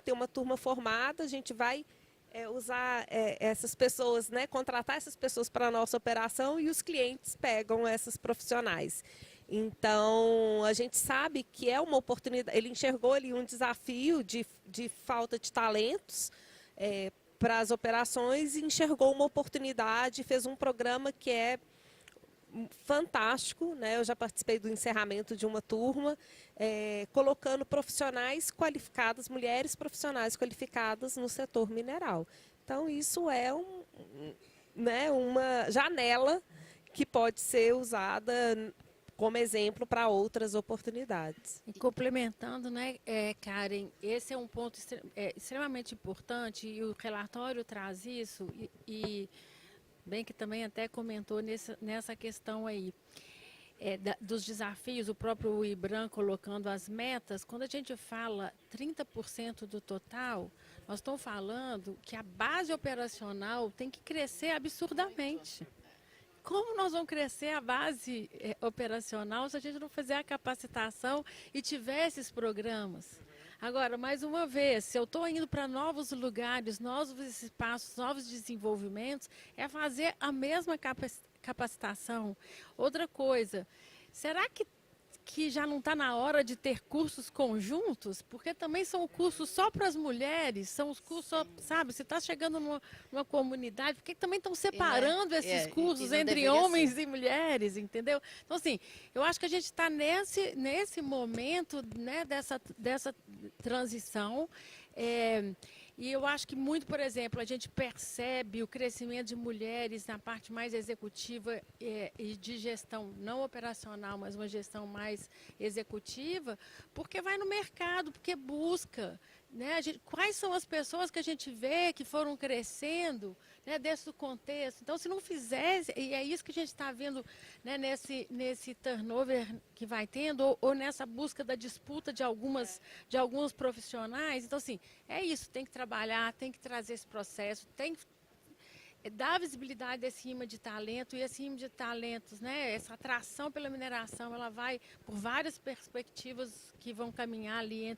ter uma turma formada, a gente vai Usar essas pessoas, né, contratar essas pessoas para a nossa operação e os clientes pegam essas profissionais. Então, a gente sabe que é uma oportunidade, ele enxergou ali um desafio de falta de talentos para as operações e enxergou uma oportunidade, fez um programa que é fantástico, né? Eu já participei do encerramento de uma turma, colocando profissionais qualificadas, mulheres profissionais qualificadas no setor mineral. Então, isso é né, uma janela que pode ser usada como exemplo para outras oportunidades. E complementando, né, Karen, esse é um ponto extremamente importante e o relatório traz isso e bem que também até comentou nessa questão aí dos desafios, o próprio IBRAM colocando as metas. Quando a gente fala 30% do total, nós estamos falando que a base operacional tem que crescer absurdamente. Como nós vamos crescer a base operacional se a gente não fizer a capacitação e tiver esses programas? Agora, mais uma vez, se eu estou indo para novos lugares, novos espaços, novos desenvolvimentos, é fazer a mesma capacitação. Outra coisa, será que já não está na hora de ter cursos conjuntos? Porque também são cursos só para as mulheres, são os cursos, só, sabe? Você está chegando numa comunidade, por que também estão separando esses cursos entre homens e mulheres, entendeu? Então, assim, eu acho que a gente está nesse momento, né, dessa transição. E eu acho que muito, por exemplo, a gente percebe o crescimento de mulheres na parte mais executiva e de gestão não operacional, mas uma gestão mais executiva, porque vai no mercado, porque busca. Né? Quais são as pessoas que a gente vê que foram crescendo, né, dentro do contexto? Então, se não fizesse, e é isso que a gente está vendo, né, nesse turnover que vai tendo, ou nessa busca da disputa de alguns profissionais. Então, assim, é isso, tem que trabalhar, tem que trazer esse processo, tem que dar visibilidade desse imã de talento, e esse imã de talentos, né, essa atração pela mineração, ela vai por várias perspectivas que vão caminhar ali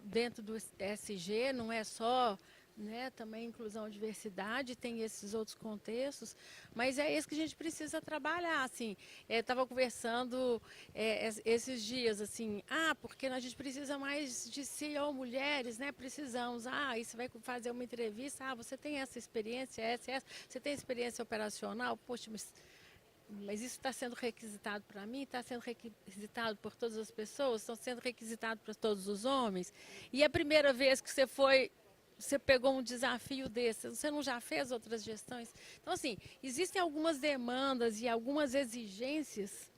dentro do ESG, não é só, né, também inclusão e diversidade, tem esses outros contextos, mas é isso que a gente precisa trabalhar, assim. Estava conversando esses dias, assim, porque a gente precisa mais de CEO mulheres, né, precisamos, aí você vai fazer uma entrevista, você tem essa experiência, essa, você tem experiência operacional, poxa, mas isso está sendo requisitado para mim, está sendo requisitado por todas as pessoas, estão sendo requisitados para todos os homens, e a primeira vez que você pegou um desafio desse, você não já fez outras gestões? Então, assim, existem algumas demandas e algumas exigências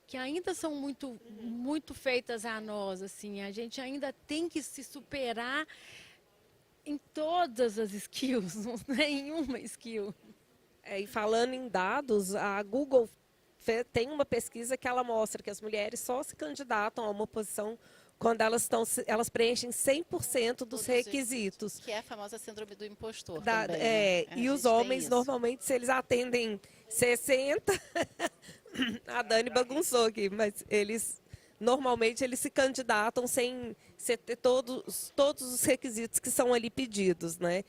que ainda são muito, muito feitas a nós, assim, a gente ainda tem que se superar em todas as skills, não é em uma skill. E falando em dados, a Google tem uma pesquisa que ela mostra que as mulheres só se candidatam a uma posição quando elas preenchem 100% dos requisitos. Que é a famosa síndrome do impostor também, né? E os homens, normalmente, se eles atendem 60%, a Dani bagunçou aqui, mas normalmente eles se candidatam sem ter todos os requisitos que são ali pedidos, né?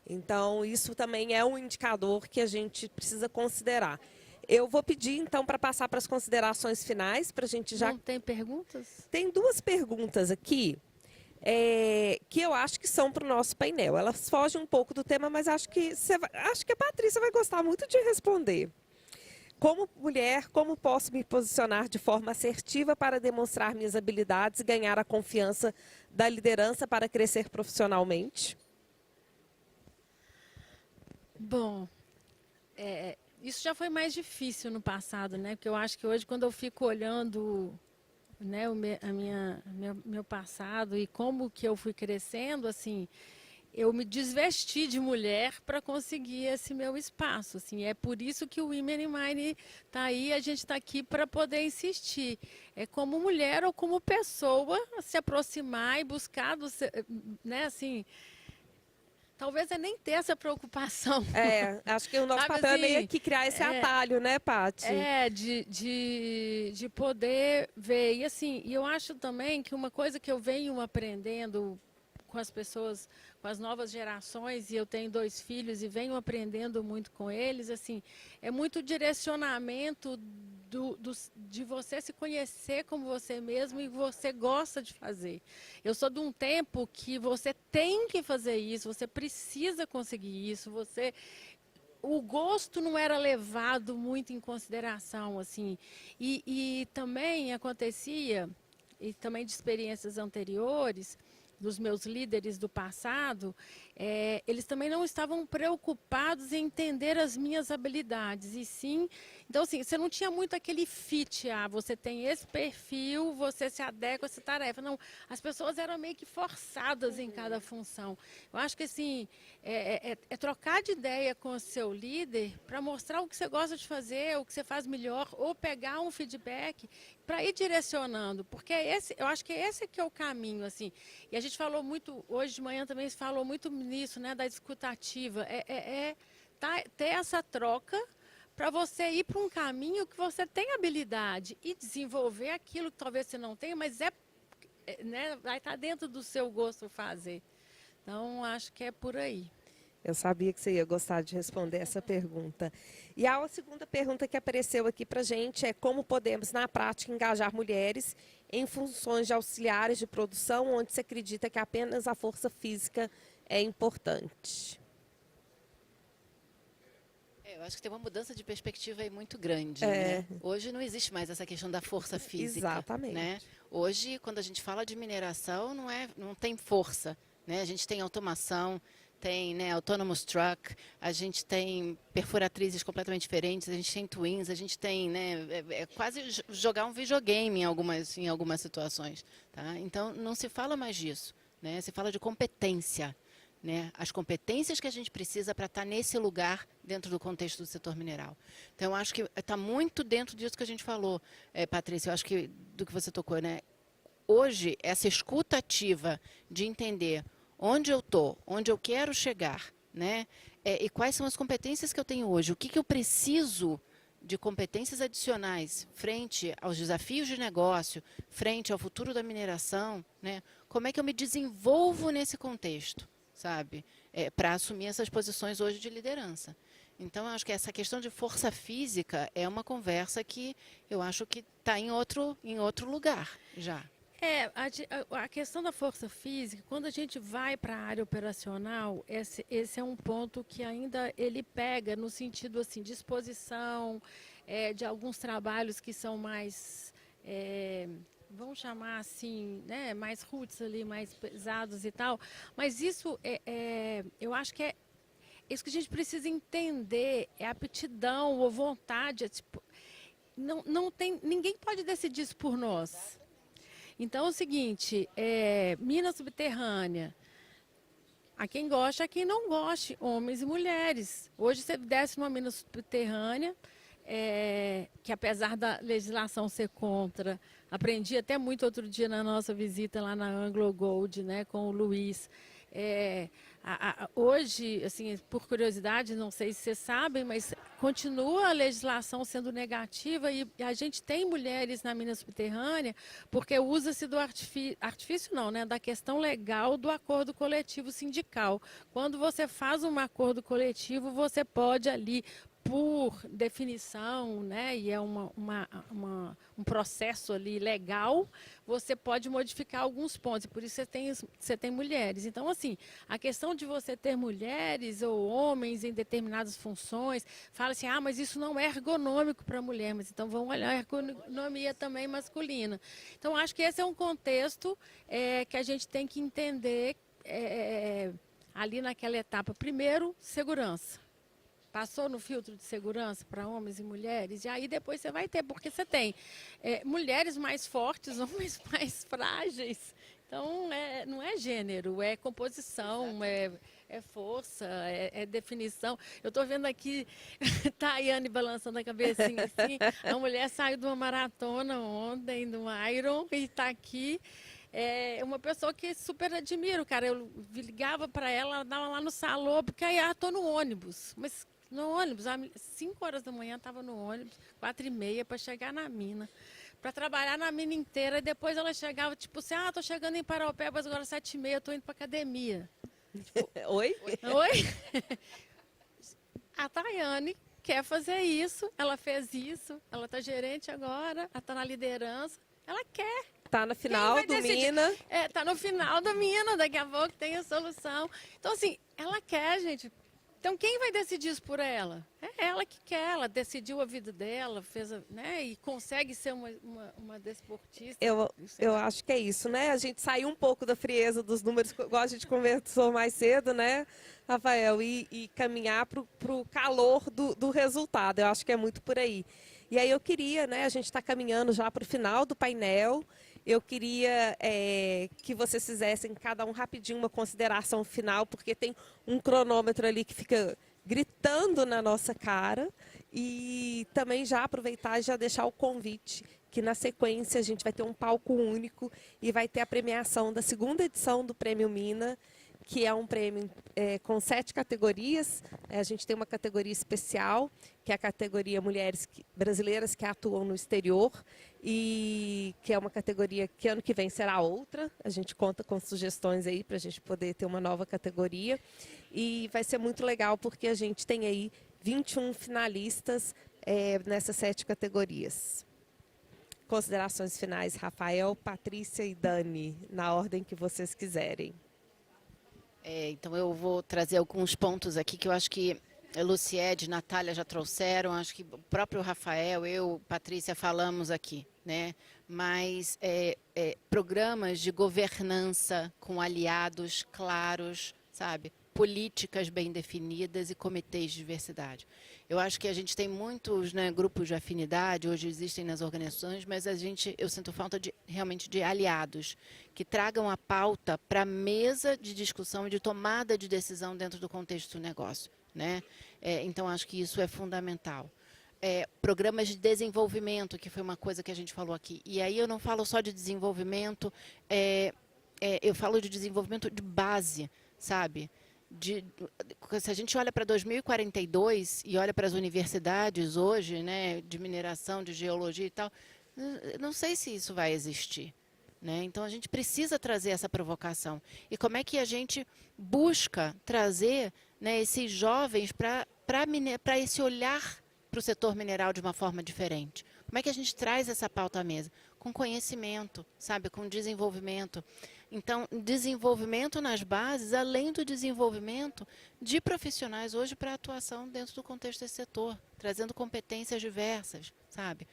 Então, isso também é um indicador que a gente precisa considerar. Eu vou pedir, então, para passar para as considerações finais, para a gente já... Não tem perguntas? Tem duas perguntas aqui, que eu acho que são para o nosso painel. Elas fogem um pouco do tema, mas acho que a Patrícia vai gostar muito de responder. Como mulher, como posso me posicionar de forma assertiva para demonstrar minhas habilidades e ganhar a confiança da liderança para crescer profissionalmente? Bom, isso já foi mais difícil no passado, né? Porque eu acho que hoje, quando eu fico olhando, né, meu passado e como que eu fui crescendo, assim, eu me desvesti de mulher para conseguir esse meu espaço, assim. É por isso que o Women in Mining está aí, a gente está aqui para poder insistir. É como mulher ou como pessoa se aproximar e buscar, né, assim... Talvez nem ter essa preocupação. Acho que o nosso papel é meio que criar esse atalho, né, Paty? De poder ver. E assim, eu acho também que uma coisa que eu venho aprendendo com as pessoas, com as novas gerações, e eu tenho 2 filhos e venho aprendendo muito com eles, assim, é muito direcionamento de você se conhecer como você mesmo e você gosta de fazer. Eu sou de um tempo que você tem que fazer isso, você precisa conseguir isso, o gosto não era levado muito em consideração, assim. E também acontecia, e também de experiências anteriores, dos meus líderes do passado, eles também não estavam preocupados em entender as minhas habilidades, e sim, então assim, você não tinha muito aquele fit, você tem esse perfil, você se adequa a essa tarefa, não, as pessoas eram meio que forçadas em cada função. Eu acho que assim, é trocar de ideia com o seu líder para mostrar o que você gosta de fazer, o que você faz melhor, ou pegar um feedback para ir direcionando, porque eu acho que esse que é o caminho, assim. E a gente falou muito, hoje de manhã também se falou muito nisso, né, da escutativa, ter essa troca para você ir para um caminho que você tem habilidade e desenvolver aquilo que talvez você não tenha, mas né, vai estar dentro do seu gosto fazer. Então, acho que é por aí. Eu sabia que você ia gostar de responder essa pergunta. E a segunda pergunta que apareceu aqui para a gente é como podemos, na prática, engajar mulheres em funções de auxiliares de produção, onde se acredita que apenas a força física é importante. Eu acho que tem uma mudança de perspectiva aí muito grande. Né? Hoje não existe mais essa questão da força física. Exatamente. Né? Hoje, quando a gente fala de mineração, não tem força. Né? A gente tem automação, tem, né, autonomous truck, a gente tem perfuratrizes completamente diferentes, a gente tem twins, a gente tem, né, quase jogar um videogame em algumas situações. Tá? Então, não se fala mais disso. Né? Se fala de competência. Né? As competências que a gente precisa para estar nesse lugar dentro do contexto do setor mineral. Então, eu acho que está muito dentro disso que a gente falou, Patrícia, eu acho que do que você tocou. Né? Hoje, essa escuta ativa de entender onde eu estou, onde eu quero chegar, né? E quais são as competências que eu tenho hoje, o que eu preciso de competências adicionais frente aos desafios de negócio, frente ao futuro da mineração, né? Como é que eu me desenvolvo nesse contexto, sabe? Para assumir essas posições hoje de liderança. Então, eu acho que essa questão de força física é uma conversa que eu acho que está em outro lugar já. A questão da força física, quando a gente vai para a área operacional, esse é um ponto que ainda ele pega no sentido assim, de exposição, de alguns trabalhos que são mais, vamos chamar assim, né, mais roots ali, mais pesados e tal, mas isso, eu acho que isso que a gente precisa entender, é aptidão ou vontade, tipo, ninguém pode decidir isso por nós. Então, é o seguinte, mina subterrânea, há quem goste, há quem não goste, homens e mulheres. Hoje você desce numa mina subterrânea, que apesar da legislação ser contra, aprendi até muito outro dia na nossa visita lá na Anglo Gold, né, com o Luiz. Hoje, assim, por curiosidade, não sei se vocês sabem, mas continua a legislação sendo negativa e a gente tem mulheres na mina subterrânea porque usa-se do artifício não, né, da questão legal do acordo coletivo sindical. Quando você faz um acordo coletivo, você pode ali, por definição, né, e é um processo ali legal, você pode modificar alguns pontos, por isso você tem mulheres. Então, assim, a questão de você ter mulheres ou homens em determinadas funções, fala assim, mas isso não é ergonômico para a mulher, mas então vamos olhar a ergonomia também masculina. Então, acho que esse é um contexto que a gente tem que entender ali naquela etapa. Primeiro, segurança. Passou no filtro de segurança para homens e mulheres, e aí depois você vai ter, porque você tem mulheres mais fortes, homens mais frágeis. Então, não é gênero, é composição, é força, é definição. Eu estou vendo aqui, Tayane balançando a cabecinha assim, a mulher saiu de uma maratona ontem, de um Iron, e está aqui. É uma pessoa que super admiro, cara. Eu ligava para ela dava lá no salão, porque aí estou no ônibus, mas no ônibus, às 5 horas da manhã estava no ônibus, 4h30 para chegar na mina. para trabalhar na mina inteira. E depois ela chegava, tipo assim, tô chegando em Paraupebas agora 7h30, tô indo para academia. Oi? Oi? A Tayane quer fazer isso, ela fez isso, ela tá gerente agora, ela tá na liderança, ela quer. Tá na final vai do decidir? Mina. Tá no final da mina, daqui a pouco tem a solução. Então, assim, ela quer, gente. Então, quem vai decidir isso por ela? É ela que quer, ela decidiu a vida dela, fez, né, e consegue ser uma desportista. Eu acho que é isso, né? A gente saiu um pouco da frieza dos números, igual a gente conversou mais cedo, né, Rafael? E caminhar para o calor do resultado. Eu acho que é muito por aí. E aí eu queria, né, a gente está caminhando já para o final do painel. Eu queria que vocês fizessem, cada um rapidinho, uma consideração final, porque tem um cronômetro ali que fica gritando na nossa cara. E também já aproveitar e já deixar o convite, que na sequência a gente vai ter um palco único e vai ter a premiação da segunda edição do Prêmio Mina, que é um prêmio com 7 categorias. A gente tem uma categoria especial, que é a categoria Mulheres Brasileiras que atuam no exterior, e que é uma categoria que ano que vem será outra. A gente conta com sugestões aí para a gente poder ter uma nova categoria. E vai ser muito legal porque a gente tem aí 21 finalistas nessas 7 categorias. Considerações finais, Rafael, Patrícia e Dani, na ordem que vocês quiserem. Então eu vou trazer alguns pontos aqui que eu acho que a Luciede, Natália já trouxeram, acho que o próprio Rafael, eu, Patrícia, falamos aqui, né? Mas programas de governança com aliados claros, sabe? Políticas bem definidas e comitês de diversidade. Eu acho que a gente tem muitos, né, grupos de afinidade, hoje existem nas organizações, mas eu sinto falta realmente de aliados que tragam a pauta para a mesa de discussão e de tomada de decisão dentro do contexto do negócio, né? Então, acho que isso é fundamental. Programas de desenvolvimento, que foi uma coisa que a gente falou aqui. E aí eu não falo só de desenvolvimento, eu falo de desenvolvimento de base, sabe? Se a gente olha para 2042 e olha para as universidades hoje, né, de mineração, de geologia e tal, não sei se isso vai existir, né? Então a gente precisa trazer essa provocação. E como é que a gente busca trazer, né, esses jovens para esse olhar para o setor mineral de uma forma diferente? Como é que a gente traz essa pauta à mesa? Com conhecimento, sabe, com desenvolvimento. Então, desenvolvimento nas bases, além do desenvolvimento de profissionais hoje para atuação dentro do contexto desse setor, trazendo competências diversas, sabe?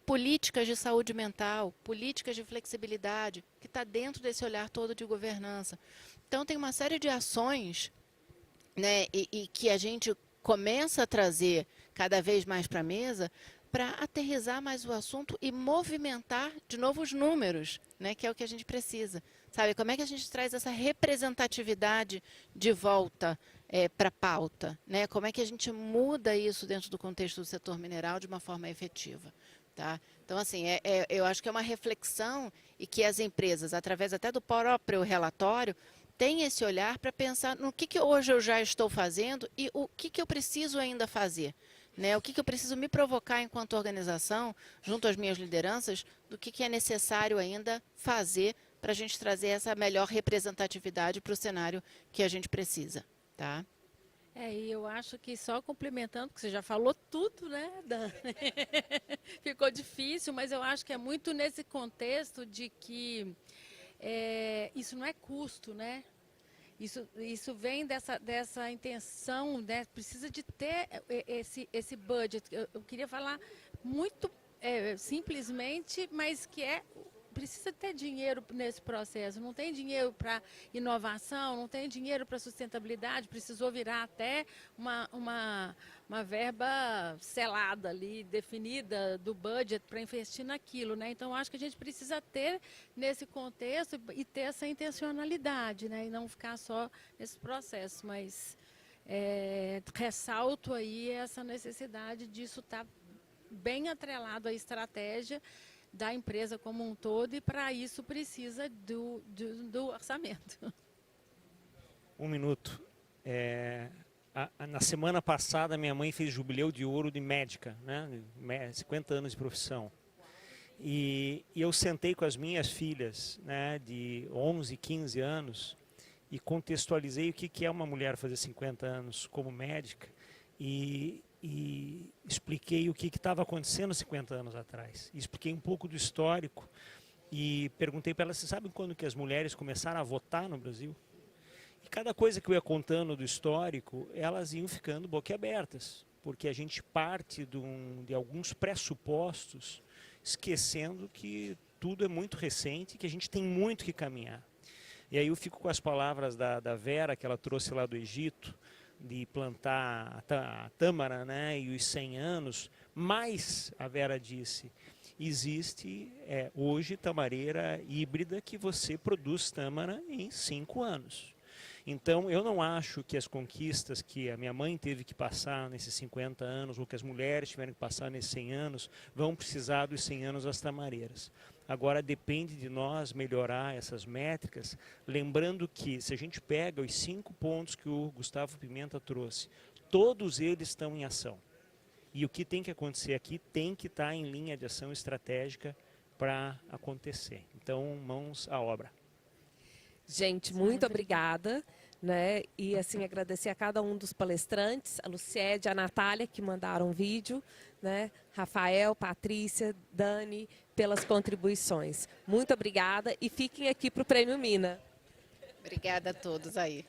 Políticas de saúde mental, políticas de flexibilidade, que está dentro desse olhar todo de governança. Então, tem uma série de ações, né, e que a gente começa a trazer cada vez mais para a mesa, para aterrissar mais o assunto e movimentar de novo os números, né, que é o que a gente precisa. Sabe, como é que a gente traz essa representatividade de volta para a pauta? Né? Como é que a gente muda isso dentro do contexto do setor mineral de uma forma efetiva? Tá? Então, assim, eu acho que é uma reflexão e que as empresas, através até do próprio relatório, têm esse olhar para pensar no que hoje eu já estou fazendo e o que eu preciso ainda fazer. Né, o que eu preciso me provocar enquanto organização, junto às minhas lideranças, do que é necessário ainda fazer para a gente trazer essa melhor representatividade para o cenário que a gente precisa. Tá? E eu acho que só complementando, porque você já falou tudo, né, Dan? Ficou difícil, mas eu acho que é muito nesse contexto de que isso não é custo, né? Isso vem dessa intenção, né? Precisa de ter esse budget. Eu queria falar muito simplesmente, mas que precisa ter dinheiro nesse processo. Não tem dinheiro para inovação, não tem dinheiro para sustentabilidade, precisou virar até uma verba selada ali, definida do budget para investir naquilo, né? Então, acho que a gente precisa ter nesse contexto e ter essa intencionalidade, né? E não ficar só nesse processo, mas ressalto aí essa necessidade disso estar bem atrelado à estratégia da empresa como um todo, e para isso precisa do orçamento. Um minuto. Na semana passada, minha mãe fez jubileu de ouro de médica, né? 50 anos de profissão. E eu sentei com as minhas filhas, né, de 11, 15 anos, e contextualizei o que é uma mulher fazer 50 anos como médica, e expliquei o que estava acontecendo 50 anos atrás. E expliquei um pouco do histórico e perguntei para elas: vocês sabem quando que as mulheres começaram a votar no Brasil? E cada coisa que eu ia contando do histórico, elas iam ficando boquiabertas, porque a gente parte de alguns pressupostos, esquecendo que tudo é muito recente, que a gente tem muito que caminhar. E aí eu fico com as palavras da Vera, que ela trouxe lá do Egito, de plantar a tâmara, né, e os 100 anos, mas, a Vera disse, existe hoje tamareira híbrida que você produz tâmara em 5 anos. Então, eu não acho que as conquistas que a minha mãe teve que passar nesses 50 anos, ou que as mulheres tiveram que passar nesses 100 anos, vão precisar dos 100 anos das tamareiras. Agora, depende de nós melhorar essas métricas, lembrando que, se a gente pega os 5 pontos que o Gustavo Pimenta trouxe, todos eles estão em ação. E o que tem que acontecer aqui tem que estar em linha de ação estratégica para acontecer. Então, mãos à obra. Gente, muito obrigada, né? E assim, agradecer a cada um dos palestrantes, a Luciede, a Natália, que mandaram um vídeo, né? Rafael, Patrícia, Dani, pelas contribuições. Muito obrigada e fiquem aqui para o Prêmio Mina. Obrigada a todos aí.